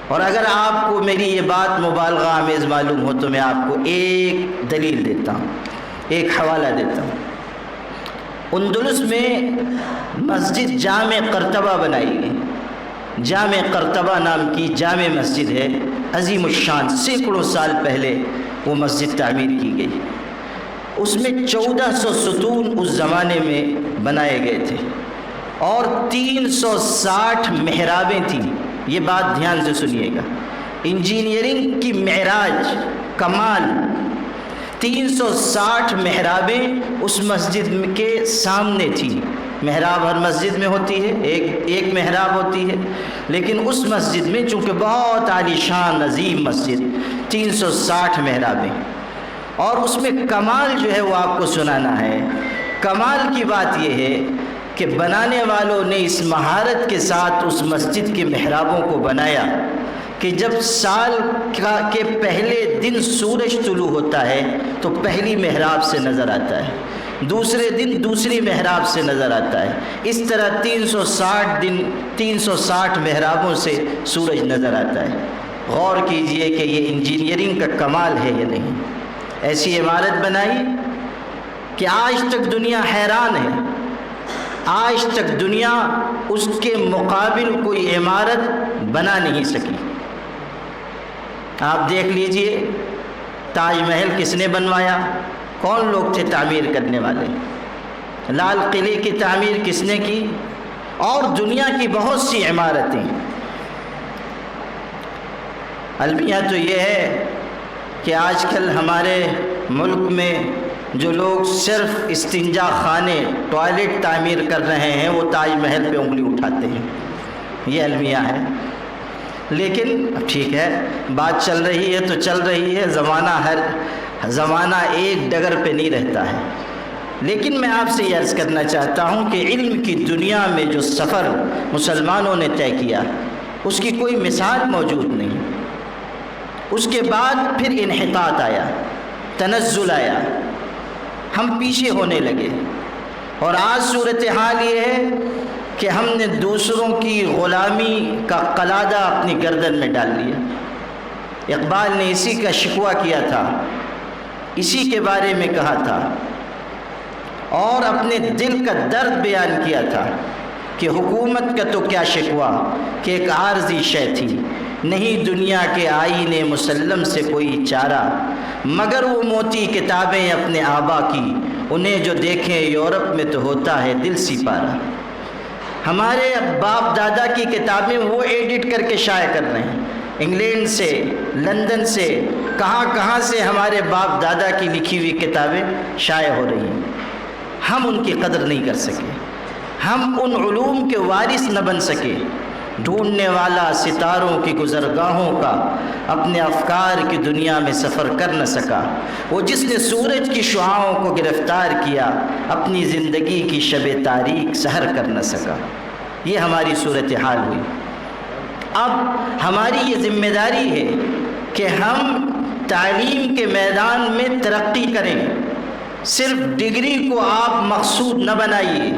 اور اگر آپ کو میری یہ بات مبالغہ آمیز معلوم ہو تو میں آپ کو ایک دلیل دیتا ہوں، ایک حوالہ دیتا ہوں. اندلس میں مسجد جامع قرطبہ بنائی گئی. جامع قرطبہ نام کی جامع مسجد ہے، عظیم الشان. سینکڑوں سال پہلے وہ مسجد تعمیر کی گئی. اس میں 1400 ستون اس زمانے میں بنائے گئے تھے اور 360 محرابیں تھیں. یہ بات دھیان سے سنیے گا. انجینئرنگ کی معراج، کمال. 360 محرابیں اس مسجد کے سامنے تھیں. محراب ہر مسجد میں ہوتی ہے، ایک محراب ہوتی ہے، لیکن اس مسجد میں چونکہ بہت عالی شان عظیم مسجد، 360 محرابیں. اور اس میں کمال جو ہے وہ آپ کو سنانا ہے. کمال کی بات یہ ہے کہ بنانے والوں نے اس مہارت کے ساتھ اس مسجد کے محرابوں کو بنایا کہ جب سال کے پہلے دن سورج طلوع ہوتا ہے تو پہلی محراب سے نظر آتا ہے، دوسرے دن دوسری محراب سے نظر آتا ہے. اس طرح 360 دن 360 محرابوں سے سورج نظر آتا ہے. غور کیجئے کہ یہ انجینئرنگ کا کمال ہے یا نہیں. ایسی عمارت بنائی کہ آج تک دنیا حیران ہے. آج تک دنیا اس کے مقابل کوئی عمارت بنا نہیں سکی. آپ دیکھ لیجئے تاج محل کس نے بنوایا؟ کون لوگ تھے تعمیر کرنے والے؟ لال قلعے کی تعمیر کس نے کی؟ اور دنیا کی بہت سی عمارتیں. المیہ تو یہ ہے کہ آج کل ہمارے ملک میں جو لوگ صرف استنجا خانے، ٹوائلٹ تعمیر کر رہے ہیں وہ تاج محل پہ انگلی اٹھاتے ہیں. یہ المیہ ہے. لیکن ٹھیک ہے، بات چل رہی ہے تو چل رہی ہے. زمانہ ایک ڈگر پہ نہیں رہتا ہے. لیکن میں آپ سے یہ عرض کرنا چاہتا ہوں کہ علم کی دنیا میں جو سفر مسلمانوں نے طے کیا اس کی کوئی مثال موجود نہیں. اس کے بعد پھر انحطاط آیا، تنزل آیا، ہم پیچھے ہونے لگے. اور آج صورتحال یہ ہے کہ ہم نے دوسروں کی غلامی کا قلادہ اپنی گردن میں ڈال لیا. اقبال نے اسی کا شکوہ کیا تھا، اسی کے بارے میں کہا تھا اور اپنے دل کا درد بیان کیا تھا کہ حکومت کا تو کیا شکوہ کہ ایک عارضی شے تھی. نہیں دنیا کے آئینے مسلم سے کوئی چارہ، مگر وہ موتی کتابیں اپنے آبا کی، انہیں جو دیکھیں یورپ میں تو ہوتا ہے دل سی پارا. ہمارے باپ دادا کی کتابیں وہ ایڈٹ کر کے شائع کر رہے ہیں. انگلینڈ سے، لندن سے، کہاں سے ہمارے باپ دادا کی لکھی ہوئی کتابیں شائع ہو رہی ہیں. ہم ان کی قدر نہیں کر سکے، ہم ان علوم کے وارث نہ بن سکے. ڈھونڈنے والا ستاروں کی گزرگاہوں کا اپنے افکار کی دنیا میں سفر کر نہ سکا. وہ جس نے سورج کی شعاعوں کو گرفتار کیا اپنی زندگی کی شب تاریک سحر کر نہ سکا. یہ ہماری صورتحال ہوئی. اب ہماری یہ ذمہ داری ہے کہ ہم تعلیم کے میدان میں ترقی کریں. صرف ڈگری کو آپ مقصود نہ بنائیے،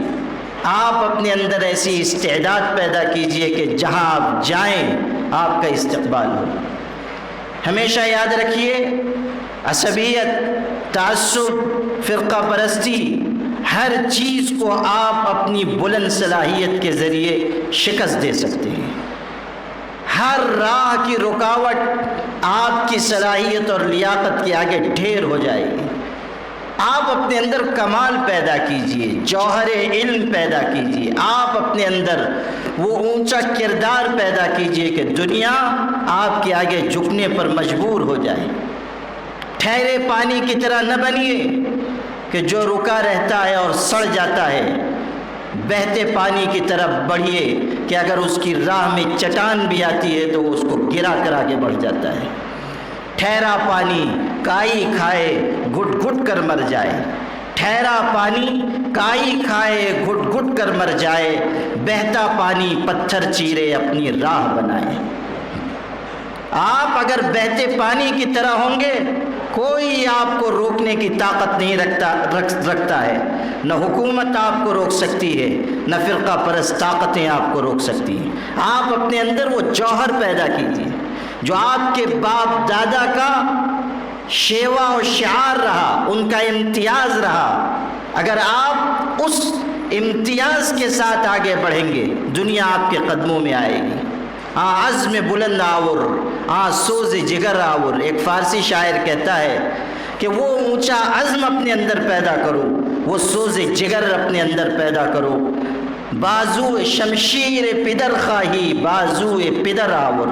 آپ اپنے اندر ایسی استعداد پیدا کیجئے کہ جہاں آپ جائیں آپ کا استقبال ہو. ہمیشہ یاد رکھیے، عصبیت، تعصب، فرقہ پرستی، ہر چیز کو آپ اپنی بلند صلاحیت کے ذریعے شکست دے سکتے ہیں. ہر راہ کی رکاوٹ آپ کی صلاحیت اور لیاقت کے آگے ڈھیر ہو جائے گی. آپ اپنے اندر کمال پیدا کیجئے، جوہر علم پیدا کیجئے. آپ اپنے اندر وہ اونچا کردار پیدا کیجئے کہ دنیا آپ کے آگے جھکنے پر مجبور ہو جائے. ٹھہرے پانی کی طرح نہ بنیے، کہ جو رکا رہتا ہے اور سڑ جاتا ہے، بہتے پانی کی طرف بڑھیے کہ اگر اس کی راہ میں چٹان بھی آتی ہے تو وہ اس کو گرا کر آگے بڑھ جاتا ہے۔ ٹھہرا پانی کائی کھائے گھٹ گھٹ کر مر جائے، ٹھہرا پانی کائی کھائے گھٹ گھٹ کر مر جائے، بہتا پانی پتھر چیرے اپنی راہ بنائے۔ آپ اگر بہتے پانی کی طرح ہوں گے، کوئی آپ کو روکنے کی طاقت نہیں رکھتا ہے، نہ حکومت آپ کو روک سکتی ہے، نہ فرقہ پرست طاقتیں آپ کو روک سکتی ہیں۔ آپ اپنے اندر وہ جوہر پیدا کیجیے جو آپ کے باپ دادا کا شیوا و شعار رہا، ان کا امتیاز رہا۔ اگر آپ اس امتیاز کے ساتھ آگے بڑھیں گے، دنیا آپ کے قدموں میں آئے گی۔ عزم بلند آور، سوز جگر آور، ایک فارسی شاعر کہتا ہے کہ وہ اونچا عزم اپنے اندر پیدا کرو، وہ سوز جگر اپنے اندر پیدا کرو۔ بازو شمشیر پدر خواہی بازو پدر آور،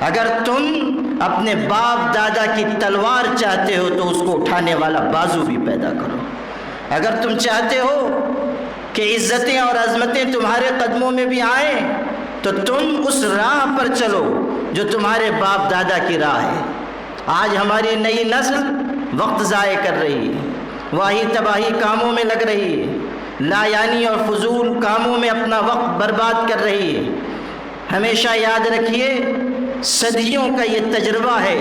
اگر تم اپنے باپ دادا کی تلوار چاہتے ہو تو اس کو اٹھانے والا بازو بھی پیدا کرو۔ اگر تم چاہتے ہو کہ عزتیں اور عظمتیں تمہارے قدموں میں بھی آئیں تو تم اس راہ پر چلو جو تمہارے باپ دادا کی راہ ہے۔ آج ہماری نئی نسل وقت ضائع کر رہی ہے، واہی تباہی کاموں میں لگ رہی ہے، لا یعنی اور فضول کاموں میں اپنا وقت برباد کر رہی ہے۔ ہمیشہ یاد رکھیے، صدیوں کا یہ تجربہ ہے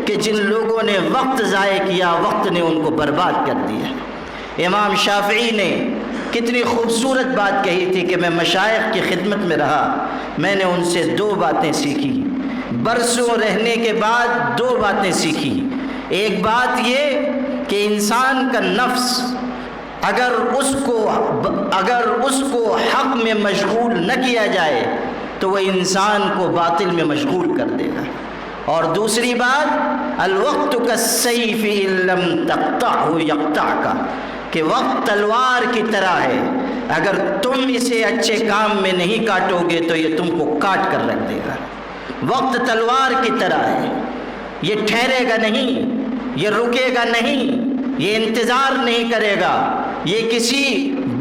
کہ جن لوگوں نے وقت ضائع کیا، وقت نے ان کو برباد کر دیا۔ امام شافعی نے کتنی خوبصورت بات کہی تھی کہ میں مشائخ کی خدمت میں رہا، میں نے ان سے 2 باتیں سیکھی، برسوں رہنے کے بعد 2 باتیں سیکھی۔ ایک بات یہ کہ انسان کا نفس اگر اس کو حق میں مشغول نہ کیا جائے تو وہ انسان کو باطل میں مشغول کر دے گا۔ اور دوسری بات، الوقت کالسیف ان لم تقطعه یقطعک، کہ وقت تلوار کی طرح ہے، اگر تم اسے اچھے کام میں نہیں کاٹو گے تو یہ تم کو کاٹ کر رکھ دے گا۔ وقت تلوار کی طرح ہے، یہ ٹھہرے گا نہیں، یہ رکے گا نہیں، یہ انتظار نہیں کرے گا، یہ کسی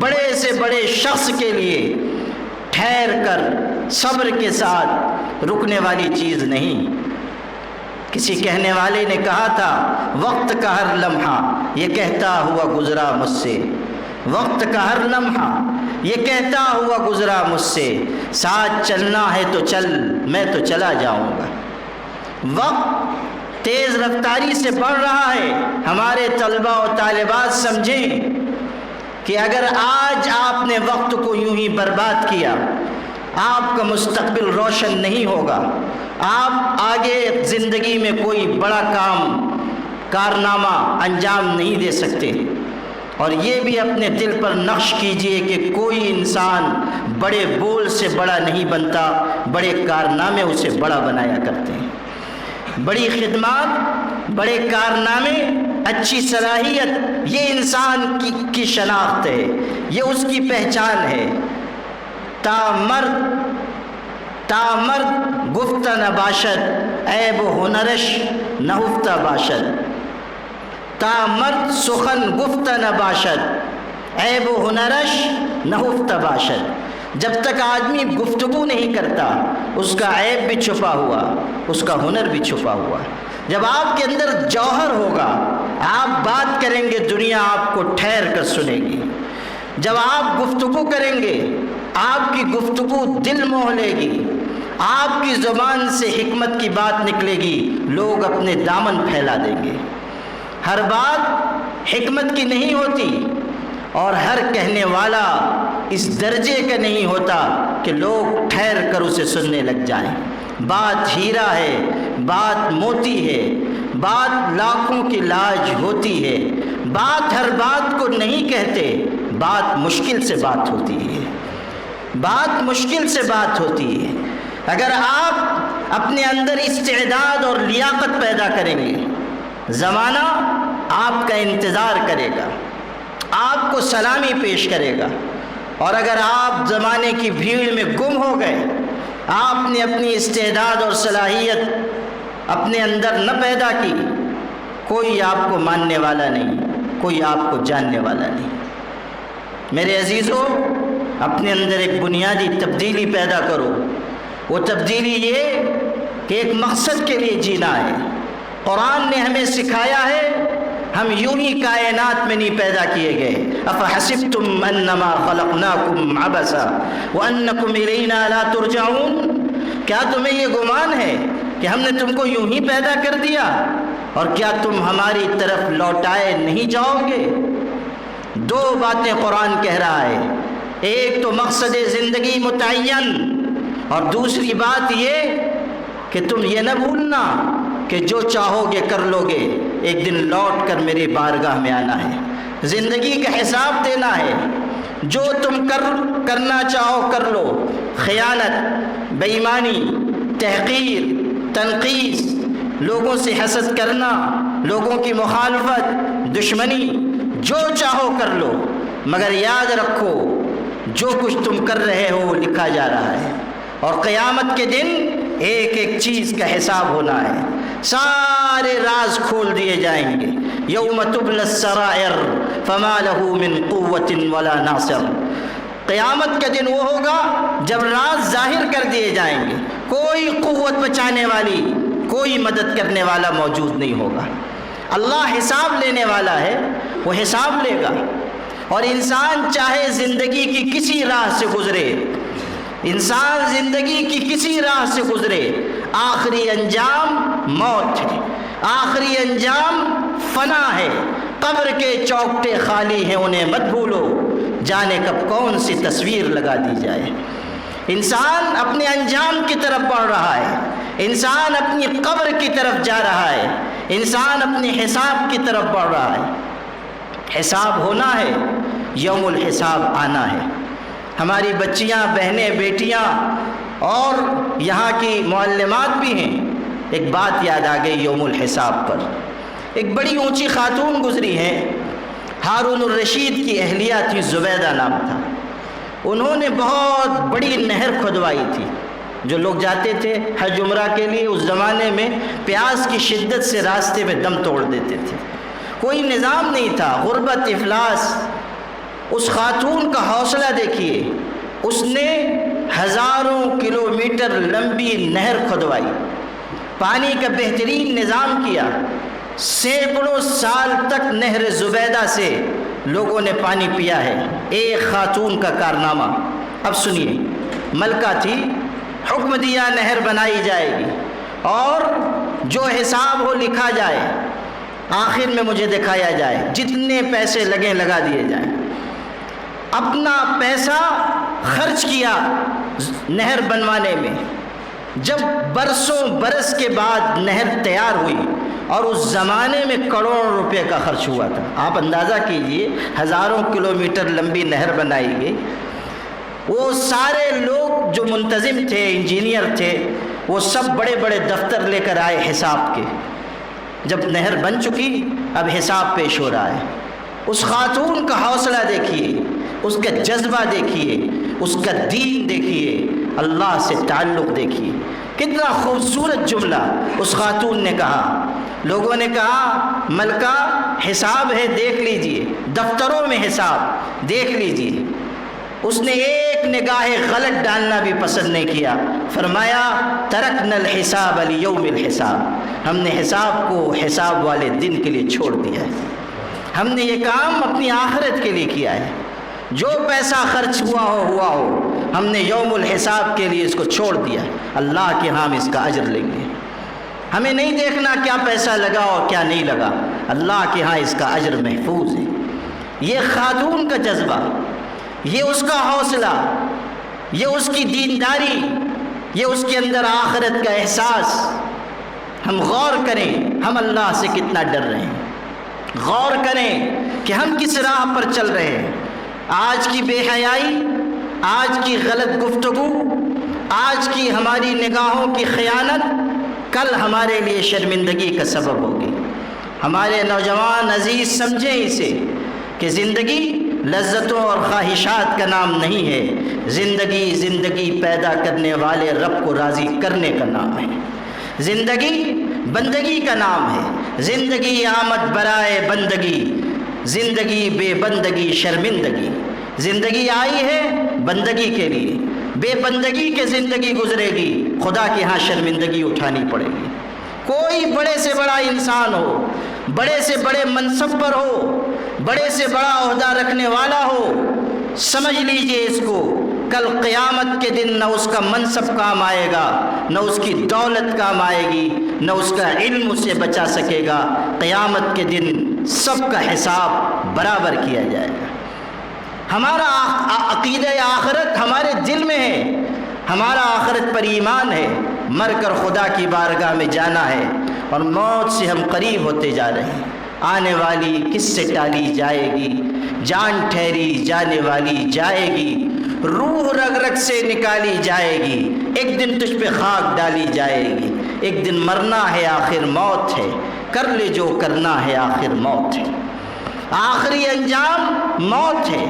بڑے سے بڑے شخص کے لیے ٹھہر کر صبر کے ساتھ رکنے والی چیز نہیں۔ کسی کہنے والے نے کہا تھا، وقت کا ہر لمحہ یہ کہتا ہوا گزرا مجھ سے، وقت کا ہر لمحہ یہ کہتا ہوا گزرا مجھ سے، ساتھ چلنا ہے تو چل، میں تو چلا جاؤں گا۔ وقت تیز رفتاری سے بڑھ رہا ہے۔ ہمارے طلباء و طالبات سمجھیں کہ اگر آج آپ نے وقت کو یوں ہی برباد کیا، آپ کا مستقبل روشن نہیں ہوگا، آپ آگے زندگی میں کوئی بڑا کارنامہ انجام نہیں دے سکتے۔ اور یہ بھی اپنے دل پر نقش کیجئے کہ کوئی انسان بڑے بول سے بڑا نہیں بنتا، بڑے کارنامے اسے بڑا بنایا کرتے ہیں۔ بڑی خدمات، بڑے کارنامے، اچھی صلاحیت، یہ انسان کی شناخت ہے، یہ اس کی پہچان ہے۔ تا مرد گفت نباشد عیب و ہنرش نہفتہ باشد، تا مرد سخن گفت نباشد عیب و ہنرش نہفتہ باشد۔ جب تک آدمی گفتگو نہیں کرتا، اس کا عیب بھی چھپا ہوا، اس کا ہنر بھی چھپا ہوا۔ جب آپ کے اندر جوہر ہوگا، آپ بات کریں گے، دنیا آپ کو ٹھہر کر سنے گی۔ جب آپ گفتگو کریں گے، آپ کی گفتگو دل موہ لے گی، آپ کی زبان سے حکمت کی بات نکلے گی، لوگ اپنے دامن پھیلا دیں گے۔ ہر بات حکمت کی نہیں ہوتی، اور ہر کہنے والا اس درجے کا نہیں ہوتا کہ لوگ ٹھہر کر اسے سننے لگ جائیں۔ بات ہیرا ہے، بات موتی ہے، بات لاکھوں کی لاج ہوتی ہے۔ بات ہر بات کو نہیں کہتے، بات مشکل سے بات ہوتی ہے، بات مشکل سے بات ہوتی ہے۔ اگر آپ اپنے اندر استعداد اور لیاقت پیدا کریں گے، زمانہ آپ کا انتظار کرے گا، آپ کو سلامی پیش کرے گا۔ اور اگر آپ زمانے کی بھیڑ میں گم ہو گئے، آپ نے اپنی استعداد اور صلاحیت اپنے اندر نہ پیدا کی، کوئی آپ کو ماننے والا نہیں، کوئی آپ کو جاننے والا نہیں۔ میرے عزیزوں، اپنے اندر ایک بنیادی تبدیلی پیدا کرو۔ وہ تبدیلی یہ کہ ایک مقصد کے لیے جینا ہے۔ قرآن نے ہمیں سکھایا ہے ہم یوں ہی کائنات میں نہیں پیدا کیے گئے۔ افحسبتم انما خلقناکم عبثا وانکم الینا لا ترجعون، کیا تمہیں یہ گمان ہے کہ ہم نے تم کو یوں ہی پیدا کر دیا اور کیا تم ہماری طرف لوٹائے نہیں جاؤ گے؟ دو باتیں قرآن کہہ رہا ہے، ایک تو مقصد زندگی متعین، اور دوسری بات یہ کہ تم یہ نہ بھولنا کہ جو چاہو گے کر لو گے، ایک دن لوٹ کر میری بارگاہ میں آنا ہے، زندگی کا حساب دینا ہے۔ جو تم کرنا چاہو کر لو، خیانت، بے ایمانی، تحقیر، تنقیص، لوگوں سے حسد کرنا، لوگوں کی مخالفت، دشمنی، جو چاہو کر لو، مگر یاد رکھو جو کچھ تم کر رہے ہو لکھا جا رہا ہے، اور قیامت کے دن ایک ایک چیز کا حساب ہونا ہے، سارے راز کھول دیے جائیں گے۔ یوم تبلی السرائر فما له من قوت ولا ناصر، قیامت کا دن وہ ہوگا جب راز ظاہر کر دیے جائیں گے، کوئی قوت بچانے والی، کوئی مدد کرنے والا موجود نہیں ہوگا۔ اللہ حساب لینے والا ہے، وہ حساب لے گا، اور انسان چاہے زندگی کی کسی راہ سے گزرے، انسان زندگی کی کسی راہ سے گزرے، آخری انجام موت ہے، آخری انجام فنا ہے۔ قبر کے چوکٹے خالی ہیں انہیں مت بھولو، جانے کب کون سی تصویر لگا دی جائے۔ انسان اپنے انجام کی طرف بڑھ رہا ہے، انسان اپنی قبر کی طرف جا رہا ہے، انسان اپنے حساب کی طرف بڑھ رہا ہے۔ حساب ہونا ہے، یوم الحساب آنا ہے۔ ہماری بچیاں، بہنیں، بیٹیاں اور یہاں کی معلمات بھی ہیں، ایک بات یاد آ گئی یوم الحساب پر۔ ایک بڑی اونچی خاتون گزری ہیں، ہارون الرشید کی اہلیہ تھی، زبیدہ نام تھا۔ انہوں نے بہت بڑی نہر کھدوائی تھی۔ جو لوگ جاتے تھے حج عمرہ کے لیے اس زمانے میں پیاس کی شدت سے راستے میں دم توڑ دیتے تھے، کوئی نظام نہیں تھا، غربت، افلاس۔ اس خاتون کا حوصلہ دیکھیے، اس نے ہزاروں کلومیٹر لمبی نہر کھدوائی، پانی کا بہترین نظام کیا، سینکڑوں سال تک نہر زبیدہ سے لوگوں نے پانی پیا ہے۔ ایک خاتون کا کارنامہ۔ اب سنیے، ملکہ تھی، حکم دیا نہر بنائی جائے گی اور جو حساب ہو لکھا جائے، آخر میں مجھے دکھایا جائے، جتنے پیسے لگیں لگا دیے جائیں۔ اپنا پیسہ خرچ کیا نہر بنوانے میں۔ جب برسوں برس کے بعد نہر تیار ہوئی، اور اس زمانے میں کروڑوں روپے کا خرچ ہوا تھا، آپ اندازہ کیجئے، ہزاروں کلومیٹر لمبی نہر بنائی گئی۔ وہ سارے لوگ جو منتظم تھے، انجینئر تھے، وہ سب بڑے بڑے دفتر لے کر آئے حساب کے۔ جب نہر بن چکی، اب حساب پیش ہو رہا ہے۔ اس خاتون کا حوصلہ دیکھیے، اس کا جذبہ دیکھیے، اس کا دین دیکھیے، اللہ سے تعلق دیکھیے۔ کتنا خوبصورت جملہ اس خاتون نے کہا۔ لوگوں نے کہا ملکہ حساب ہے دیکھ لیجئے، دفتروں میں حساب دیکھ لیجئے۔ اس نے ایک نگاہ غلط ڈالنا بھی پسند نہیں کیا، فرمایا ترکنا الحساب لیوم الحساب، ہم نے حساب کو حساب والے دن کے لیے چھوڑ دیا ہے۔ ہم نے یہ کام اپنی آخرت کے لیے کیا ہے، جو پیسہ خرچ ہوا ہو ہم نے یوم الحساب کے لیے اس کو چھوڑ دیا، اللہ کے ہاں ہم اس کا اجر لیں گے۔ ہمیں نہیں دیکھنا کیا پیسہ لگا اور کیا نہیں لگا، اللہ کے ہاں اس کا اجر محفوظ ہے۔ یہ خاتون کا جذبہ، یہ اس کا حوصلہ، یہ اس کی دینداری، یہ اس کے اندر آخرت کا احساس۔ ہم غور کریں ہم اللہ سے کتنا ڈر رہے ہیں، غور کریں کہ ہم کس راہ پر چل رہے ہیں۔ آج کی بے حیائی، آج کی غلط گفتگو، آج کی ہماری نگاہوں کی خیانت کل ہمارے لیے شرمندگی کا سبب ہوگی۔ ہمارے نوجوان عزیز سمجھیں اسے کہ زندگی لذتوں اور خواہشات کا نام نہیں ہے، زندگی پیدا کرنے والے رب کو راضی کرنے کا نام ہے۔ زندگی بندگی کا نام ہے، زندگی آمد برائے بندگی، زندگی بے بندگی شرمندگی، زندگی آئی ہے بندگی کے لیے، بے بندگی کے زندگی گزرے گی، خدا کے ہاں شرمندگی اٹھانی پڑے گی۔ کوئی بڑے سے بڑا انسان ہو، بڑے سے بڑے منصب پر ہو، بڑے سے بڑا عہدہ رکھنے والا ہو، سمجھ لیجئے اس کو، کل قیامت کے دن نہ اس کا منصب کام آئے گا، نہ اس کی دولت کام آئے گی، نہ اس کا علم اسے بچا سکے گا۔ قیامت کے دن سب کا حساب برابر کیا جائے گا۔ ہمارا عقیدہ آخرت ہمارے دل میں ہے، ہمارا آخرت پر ایمان ہے، مر کر خدا کی بارگاہ میں جانا ہے، اور موت سے ہم قریب ہوتے جا رہے ہیں۔ آنے والی کس سے ٹالی جائے گی، جان ٹھہری جانے والی جائے گی، روح رگ رگ سے نکالی جائے گی، ایک دن تجھ پہ خاک ڈالی جائے گی، ایک دن مرنا ہے آخر موت ہے، کر لے جو کرنا ہے آخر موت ہے، آخری انجام موت ہے۔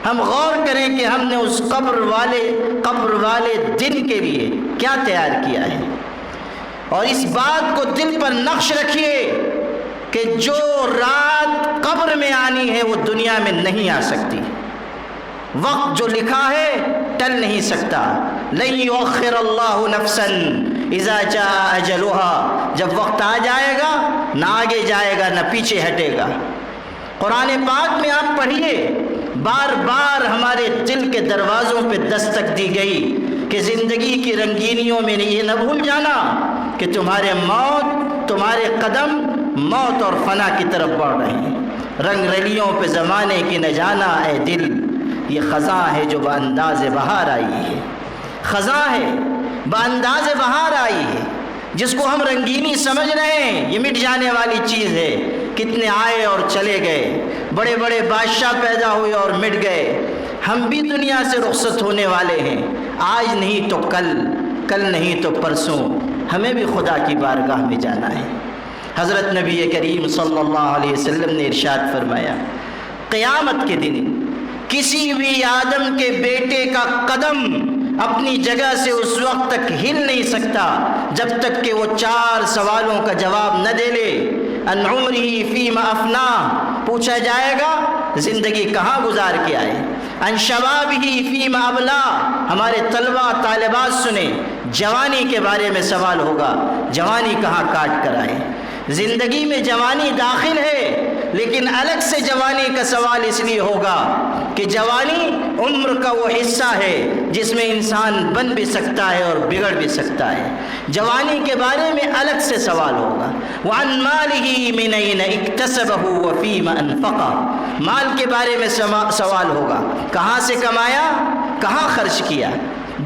ہم غور کریں کہ ہم نے اس قبر والے دن کے لیے کیا تیار کیا ہے، اور اس بات کو دل پر نقش رکھیے کہ جو رات قبر میں آنی ہے وہ دنیا میں نہیں آ سکتی۔ وقت جو لکھا ہے ٹل نہیں سکتا، لن یؤخر اللہ نفسا اذا جاء اجلها، جب وقت آ جائے گا نہ آگے جائے گا نہ پیچھے ہٹے گا۔ قرآن پاک میں آپ پڑھیے، بار بار ہمارے دل کے دروازوں پہ دستک دی گئی کہ زندگی کی رنگینیوں میں یہ نہ بھول جانا کہ تمہارے قدم موت اور فنا کی طرف بڑھ رہے ہیں۔ رنگ رلیوں پہ زمانے کی نہ جانا اے دل، یہ خزاں ہے جو بانداز بہار آئی ہے، خزاں ہے بانداز بہار آئی ہے، جس کو ہم رنگینی سمجھ رہے ہیں، یہ مٹ جانے والی چیز ہے۔ کتنے آئے اور چلے گئے، بڑے بڑے بادشاہ پیدا ہوئے اور مٹ گئے، ہم بھی دنیا سے رخصت ہونے والے ہیں، آج نہیں تو کل نہیں تو پرسوں ہمیں بھی خدا کی بارگاہ میں جانا ہے۔ حضرت نبی کریم صلی اللہ علیہ وسلم نے ارشاد فرمایا، قیامت کے دن کسی بھی آدم کے بیٹے کا قدم اپنی جگہ سے اس وقت تک ہل نہیں سکتا جب تک کہ وہ 4 سوالوں کا جواب نہ دے لے۔ ان عمرہ فیما افنا، پوچھا جائے گا زندگی کہاں گزار کے آئے۔ ان شبابہ فیما ابلا، ہمارے طلبہ طالبات سنیں، جوانی کے بارے میں سوال ہوگا، جوانی کہاں کاٹ کر آئے۔ زندگی میں جوانی داخل ہے، لیکن الگ سے جوانی کا سوال اس لیے ہوگا کہ جوانی عمر کا وہ حصہ ہے جس میں انسان بن بھی سکتا ہے اور بگڑ بھی سکتا ہے۔ جوانی کے بارے میں الگ سے سوال ہوگا۔ وَعَنْ مَالِهِ مِنْ أَيْنَ اكْتَسَبَهُ وَفِيمَ أَنْفَقَهُ، مال کے بارے میں سوال ہوگا، کہاں سے کمایا، کہاں خرچ کیا۔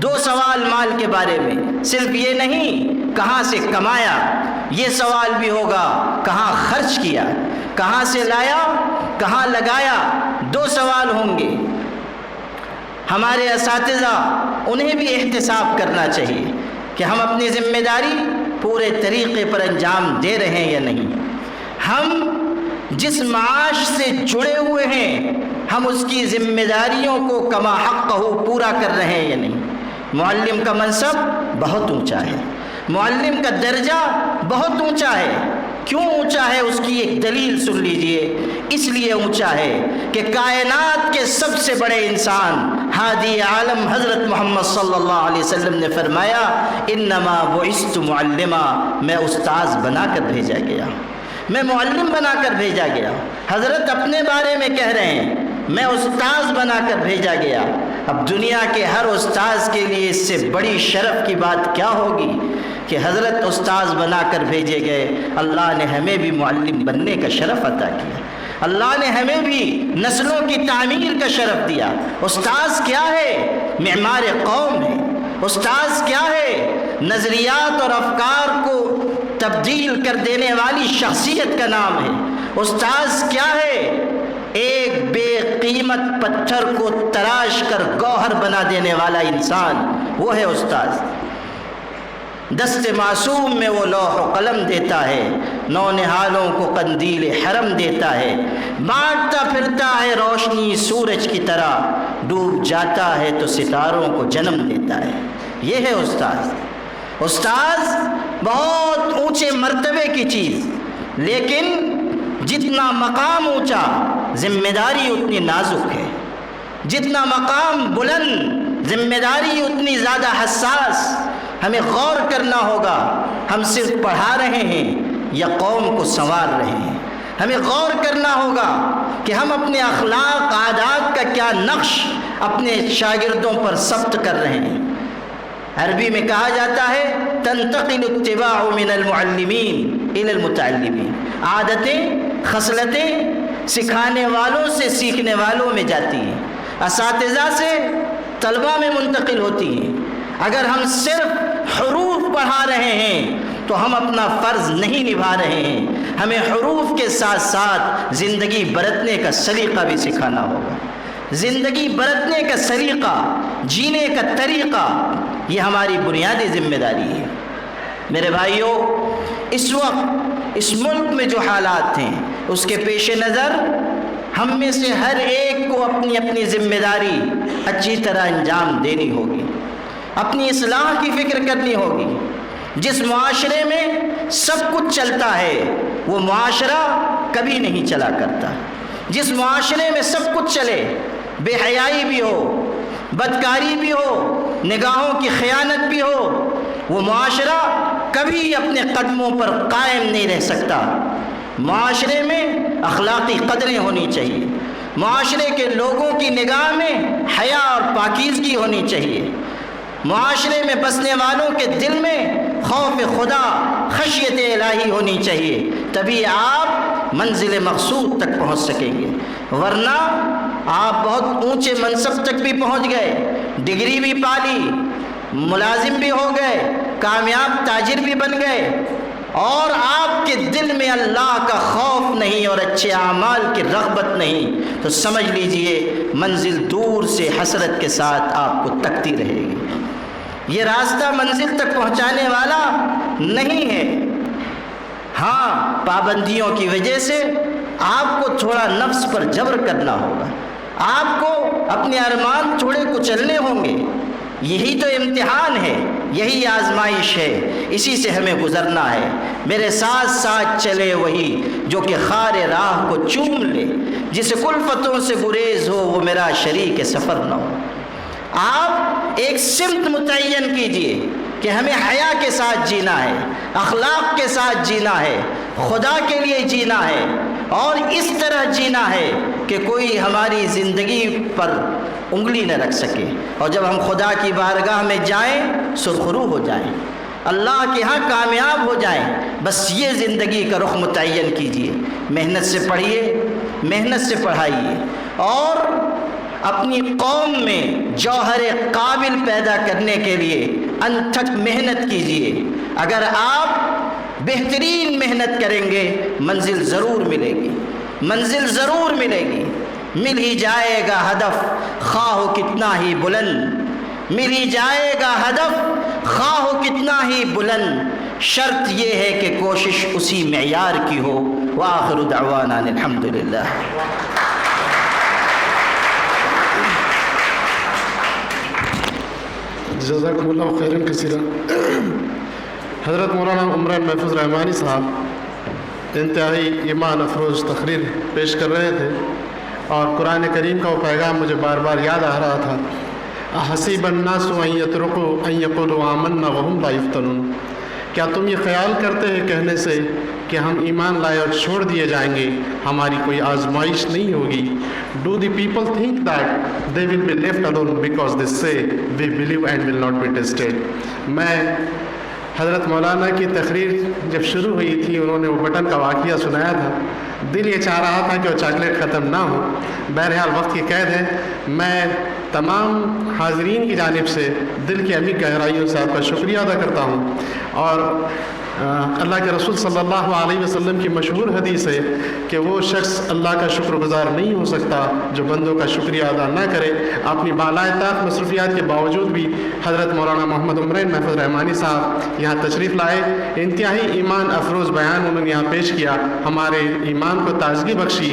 2 سوال مال کے بارے میں، صرف یہ نہیں کہاں سے کمایا، یہ سوال بھی ہوگا کہاں خرچ کیا، کہاں سے لایا، کہاں لگایا۔ 2 سوال ہوں گے۔ ہمارے اساتذہ، انہیں بھی احتساب کرنا چاہیے کہ ہم اپنی ذمہ داری پورے طریقے پر انجام دے رہے ہیں یا نہیں۔ ہم جس معاش سے جڑے ہوئے ہیں، ہم اس کی ذمہ داریوں کو کما حقہ پورا کر رہے ہیں یا نہیں۔ معلم کا منصب بہت اونچا ہے، معلم کا درجہ بہت اونچا ہے۔ کیوں اونچا ہے اس کی ایک دلیل سن لیجئے۔ اس لیے اونچا ہے کہ کائنات کے سب سے بڑے انسان ہادی عالم حضرت محمد صلی اللہ علیہ وسلم نے فرمایا، انما بعثت معلما، میں استاذ بنا کر بھیجا گیا، میں معلم بنا کر بھیجا گیا۔ حضرت اپنے بارے میں کہہ رہے ہیں، میں استاذ بنا کر بھیجا گیا۔ اب دنیا کے ہر استاذ کے لیے اس سے بڑی شرف کی بات کیا ہوگی کہ حضرت استاذ بنا کر بھیجے گئے۔ اللہ نے ہمیں بھی معلم بننے کا شرف عطا کیا، اللہ نے ہمیں بھی نسلوں کی تعمیر کا شرف دیا۔ استاذ کیا ہے؟ معمار قوم ہے۔ استاذ کیا ہے؟ نظریات اور افکار کو تبدیل کر دینے والی شخصیت کا نام ہے۔ استاذ کیا ہے؟ ایک بے قیمت پتھر کو تراش کر گوہر بنا دینے والا انسان، وہ ہے استاذ۔ دست معصوم میں وہ لوح و قلم دیتا ہے، نونہالوں کو قندیل حرم دیتا ہے، بانٹتا پھرتا ہے روشنی سورج کی طرح، ڈوب جاتا ہے تو ستاروں کو جنم دیتا ہے۔ یہ ہے استاذ۔ استاذ بہت اونچے مرتبے کی چیز، لیکن جتنا مقام اونچا ذمہ داری اتنی نازک ہے، جتنا مقام بلند ذمہ داری اتنی زیادہ حساس۔ ہمیں غور کرنا ہوگا، ہم صرف پڑھا رہے ہیں یا قوم کو سنوار رہے ہیں۔ ہمیں غور کرنا ہوگا کہ ہم اپنے اخلاق عادات کا کیا نقش اپنے شاگردوں پر ثبت کر رہے ہیں۔ عربی میں کہا جاتا ہے تنتقل اتباع من المعلمین الی المتعلمین، عادتیں خصلتیں سکھانے والوں سے سیکھنے والوں میں جاتی ہیں، اساتذہ سے طلبہ میں منتقل ہوتی ہیں۔ اگر ہم صرف حروف پڑھا رہے ہیں تو ہم اپنا فرض نہیں نبھا رہے ہیں، ہمیں حروف کے ساتھ ساتھ زندگی برتنے کا سلیقہ بھی سکھانا ہوگا۔ زندگی برتنے کا سلیقہ، جینے کا طریقہ، یہ ہماری بنیادی ذمہ داری ہے۔ میرے بھائیوں، اس وقت اس ملک میں جو حالات ہیں اس کے پیش نظر ہم میں سے ہر ایک کو اپنی اپنی ذمہ داری اچھی طرح انجام دینی ہوگی، اپنی اصلاح کی فکر کرنی ہوگی۔ جس معاشرے میں سب کچھ چلتا ہے وہ معاشرہ کبھی نہیں چلا کرتا۔ جس معاشرے میں سب کچھ چلے، بے حیائی بھی ہو، بدکاری بھی ہو، نگاہوں کی خیانت بھی ہو، وہ معاشرہ کبھی اپنے قدموں پر قائم نہیں رہ سکتا۔ معاشرے میں اخلاقی قدریں ہونی چاہیے، معاشرے کے لوگوں کی نگاہ میں حیا اور پاکیزگی ہونی چاہیے، معاشرے میں بسنے والوں کے دل میں خوف خدا، خشیت الہی ہونی چاہیے، تبھی آپ منزل مقصود تک پہنچ سکیں گے۔ ورنہ آپ بہت اونچے منصب تک بھی پہنچ گئے، ڈگری بھی پالی، ملازم بھی ہو گئے، کامیاب تاجر بھی بن گئے، اور آپ کے دل میں اللہ کا خوف نہیں اور اچھے اعمال کی رغبت نہیں، تو سمجھ لیجئے منزل دور سے حسرت کے ساتھ آپ کو تکتی رہے گی۔ یہ راستہ منزل تک پہنچانے والا نہیں ہے۔ ہاں، پابندیوں کی وجہ سے آپ کو تھوڑا نفس پر جبر کرنا ہوگا، آپ کو اپنے ارمان تھوڑے کچلنے ہوں گے۔ یہی تو امتحان ہے، یہی آزمائش ہے، اسی سے ہمیں گزرنا ہے۔ میرے ساتھ ساتھ چلے وہی جو کہ خار راہ کو چوم لے، جسے کلفتوں سے گریز ہو وہ میرا شریک سفر نہ ہو۔ آپ ایک سمت متعین کیجئے کہ ہمیں حیا کے ساتھ جینا ہے، اخلاق کے ساتھ جینا ہے، خدا کے لیے جینا ہے، اور اس طرح جینا ہے کہ کوئی ہماری زندگی پر انگلی نہ رکھ سکے، اور جب ہم خدا کی بارگاہ میں جائیں سرخرو ہو جائیں، اللہ کے ہاں کامیاب ہو جائیں۔ بس یہ زندگی کا رخ متعین کیجئے، محنت سے پڑھیے، محنت سے پڑھائیے، اور اپنی قوم میں جوہر قابل پیدا کرنے کے لیے انتھک محنت کیجئے۔ اگر آپ بہترین محنت کریں گے منزل ضرور ملے گی، منزل ضرور ملے گی، مل ہی جائے گا ہدف خواہ ہو کتنا ہی بلند، مل ہی جائے گا ہدف خواہ ہو کتنا ہی بلند، شرط یہ ہے کہ کوشش اسی معیار کی ہو۔ وآخر دعوانا الحمدللہ۔ جزاکم اللہ خیرا کثیرا۔ حضرت مولانا عمران محفوظ رحمانی صاحب انتہائی ایمان افروز تقریر پیش کر رہے تھے، اور قرآن کریم کا وہ پیغام مجھے بار بار یاد آ رہا تھا۔ احسب الناس ان یترکوا ان یقولوا آمنا وهم لا یفتنون، کیا تم یہ خیال کرتے ہیں کہنے سے کہ ہم ایمان لائے اور چھوڑ دیے جائیں گے، ہماری کوئی آزمائش نہیں ہوگی؟ Do the people think that they will be left alone because they say we believe and will not be tested؟ میں حضرت مولانا کی تقریر جب شروع ہوئی تھی، انہوں نے وہ بٹن کا واقعہ سنایا تھا، دل یہ چاہ رہا تھا کہ وہ چاکلیٹ ختم نہ ہو۔ بہرحال وقت کی قید ہے، میں تمام حاضرین کی جانب سے دل کی عمیق گہرائیوں سے آپ کا شکریہ ادا کرتا ہوں، اور اللہ کے رسول صلی اللہ علیہ وسلم کی مشہور حدیث ہے کہ وہ شخص اللہ کا شکر گزار نہیں ہو سکتا جو بندوں کا شکریہ ادا نہ کرے۔ اپنی بالائے طاقت مصروفیات کے باوجود بھی حضرت مولانا محمد عمران محفوظ رحمانی صاحب یہاں تشریف لائے، انتہائی ایمان افروز بیان انہوں نے یہاں پیش کیا، ہمارے ایمان کو تازگی بخشی۔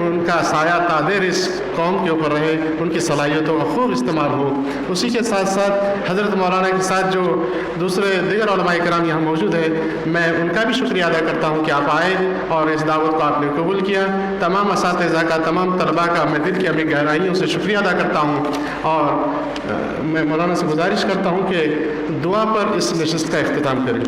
ان کا سایہ تادیر اس قوم کے اوپر رہے, ان کی صلاحیتوں کا خوب استعمال ہو. اسی کے ساتھ ساتھ حضرت مولانا کے ساتھ جو دوسرے دیگر علماء کرام یہاں موجود ہیں, میں ان کا بھی شکریہ ادا کرتا ہوں کہ آپ آئے اور اس دعوت کو آپ نے قبول کیا. تمام اساتذہ کا, تمام طلباء کا میں دل کی اپنی گہرائیوں سے شکریہ ادا کرتا ہوں, اور میں مولانا سے گزارش کرتا ہوں کہ دعا پر اس نشست کا اختتام کریں.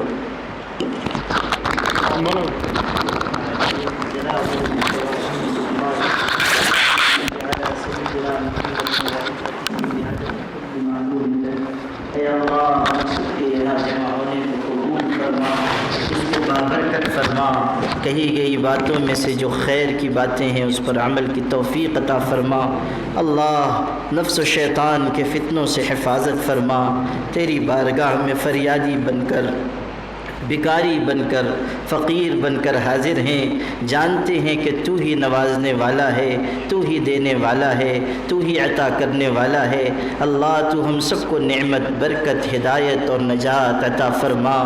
کہی گئی باتوں میں سے جو خیر کی باتیں ہیں اس پر عمل کی توفیق عطا فرما. اللہ نفس و شیطان کے فتنوں سے حفاظت فرما. تیری بارگاہ میں فریادی بن کر, بیکاری بن کر, فقیر بن کر حاضر ہیں. جانتے ہیں کہ تو ہی نوازنے والا ہے, تو ہی دینے والا ہے, تو ہی عطا کرنے والا ہے. اللہ تو ہم سب کو نعمت, برکت, ہدایت اور نجات عطا فرما.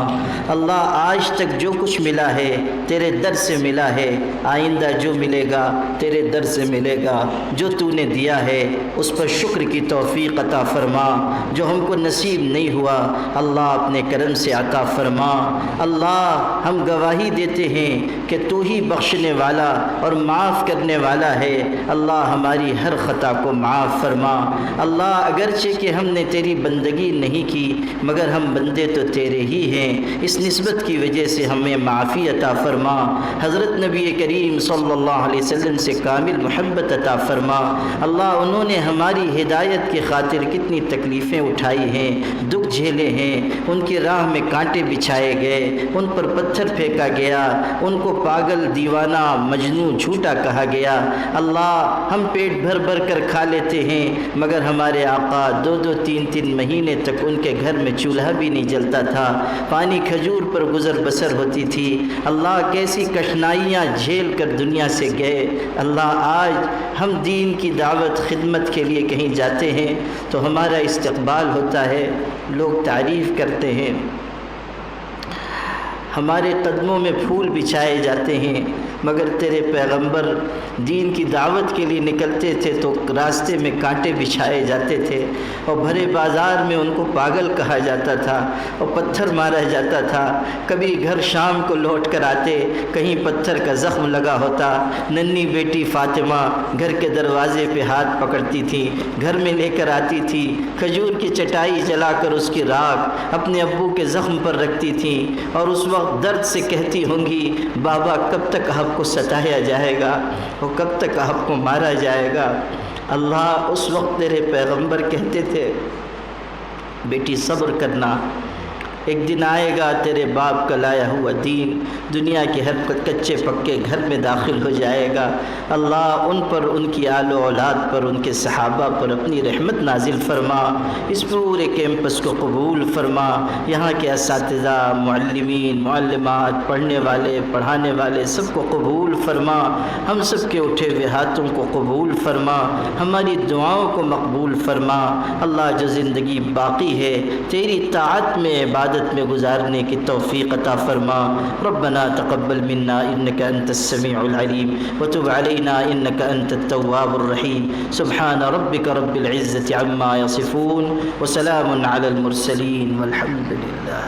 اللہ آج تک جو کچھ ملا ہے تیرے در سے ملا ہے, آئندہ جو ملے گا تیرے در سے ملے گا. جو تو نے دیا ہے اس پر شکر کی توفیق عطا فرما. جو ہم کو نصیب نہیں ہوا اللہ اپنے کرم سے عطا فرما. اللہ ہم گواہی دیتے ہیں کہ تو ہی بخشنے والا اور معاف کرنے والا ہے. اللہ ہماری ہر خطا کو معاف فرما. اللہ اگرچہ کہ ہم نے تیری بندگی نہیں کی مگر ہم بندے تو تیرے ہی ہیں, اس نسبت کی وجہ سے ہمیں معافی عطا فرما. حضرت نبی کریم صلی اللہ علیہ وسلم سے کامل محبت عطا فرما. اللہ انہوں نے ہماری ہدایت کی خاطر کتنی تکلیفیں اٹھائی ہیں, دکھ جھیلے ہیں, ان کی راہ میں کانٹے بچھائے گئے, ان پر پتھر پھینکا گیا, ان کو پاگل, دیوانہ, مجنوں, جھوٹا کہا گیا. اللہ ہم پیٹ بھر بھر کر کھا لیتے ہیں مگر ہمارے آقا 2-2, 3-3 مہینے تک ان کے گھر میں چولہا بھی نہیں جلتا تھا, پانی کھجور پر گزر بسر ہوتی تھی. اللہ کیسی کٹھنائیاں جھیل کر دنیا سے گئے. اللہ آج ہم دین کی دعوت خدمت کے لیے کہیں جاتے ہیں تو ہمارا استقبال ہوتا ہے, لوگ تعریف کرتے ہیں, ہمارے قدموں میں پھول بچھائے جاتے ہیں. مگر تیرے پیغمبر دین کی دعوت کے لیے نکلتے تھے تو راستے میں کانٹے بچھائے جاتے تھے, اور بھرے بازار میں ان کو پاگل کہا جاتا تھا اور پتھر مارا جاتا تھا. کبھی گھر شام کو لوٹ کر آتے, کہیں پتھر کا زخم لگا ہوتا. ننھی بیٹی فاطمہ گھر کے دروازے پہ ہاتھ پکڑتی تھی, گھر میں لے کر آتی تھی, کھجور کی چٹائی جلا کر اس کی راکھ اپنے ابو کے زخم پر رکھتی تھی, اور اس وقت درد سے کہتی ہوں گی بابا کب تک آپ کو ستایا جائے گا اور کب تک آپ کو مارا جائے گا. اللہ اس وقت تیرے پیغمبر کہتے تھے بیٹی صبر کرنا, ایک دن آئے گا تیرے باپ کا لایا ہوا دین دنیا کے ہر کچے پکے گھر میں داخل ہو جائے گا. اللہ ان پر, ان کی آل و اولاد پر, ان کے صحابہ پر اپنی رحمت نازل فرما. اس پورے کیمپس کو قبول فرما. یہاں کے اساتذہ, معلمین, معلمات, پڑھنے والے, پڑھانے والے سب کو قبول فرما. ہم سب کے اٹھے ہوئے ہاتھوں کو قبول فرما. ہماری دعاؤں کو مقبول فرما. اللہ جو زندگی باقی ہے تیری طاعت میں, عبادت میں گزارنے کی توفیق عطا فرما. ربنا تقبل منا انك انت السميع العليم وتب علينا انك انت التواب الرحيم. سبحان ربك رب العزة عما يصفون وسلام على المرسلين والحمد لله.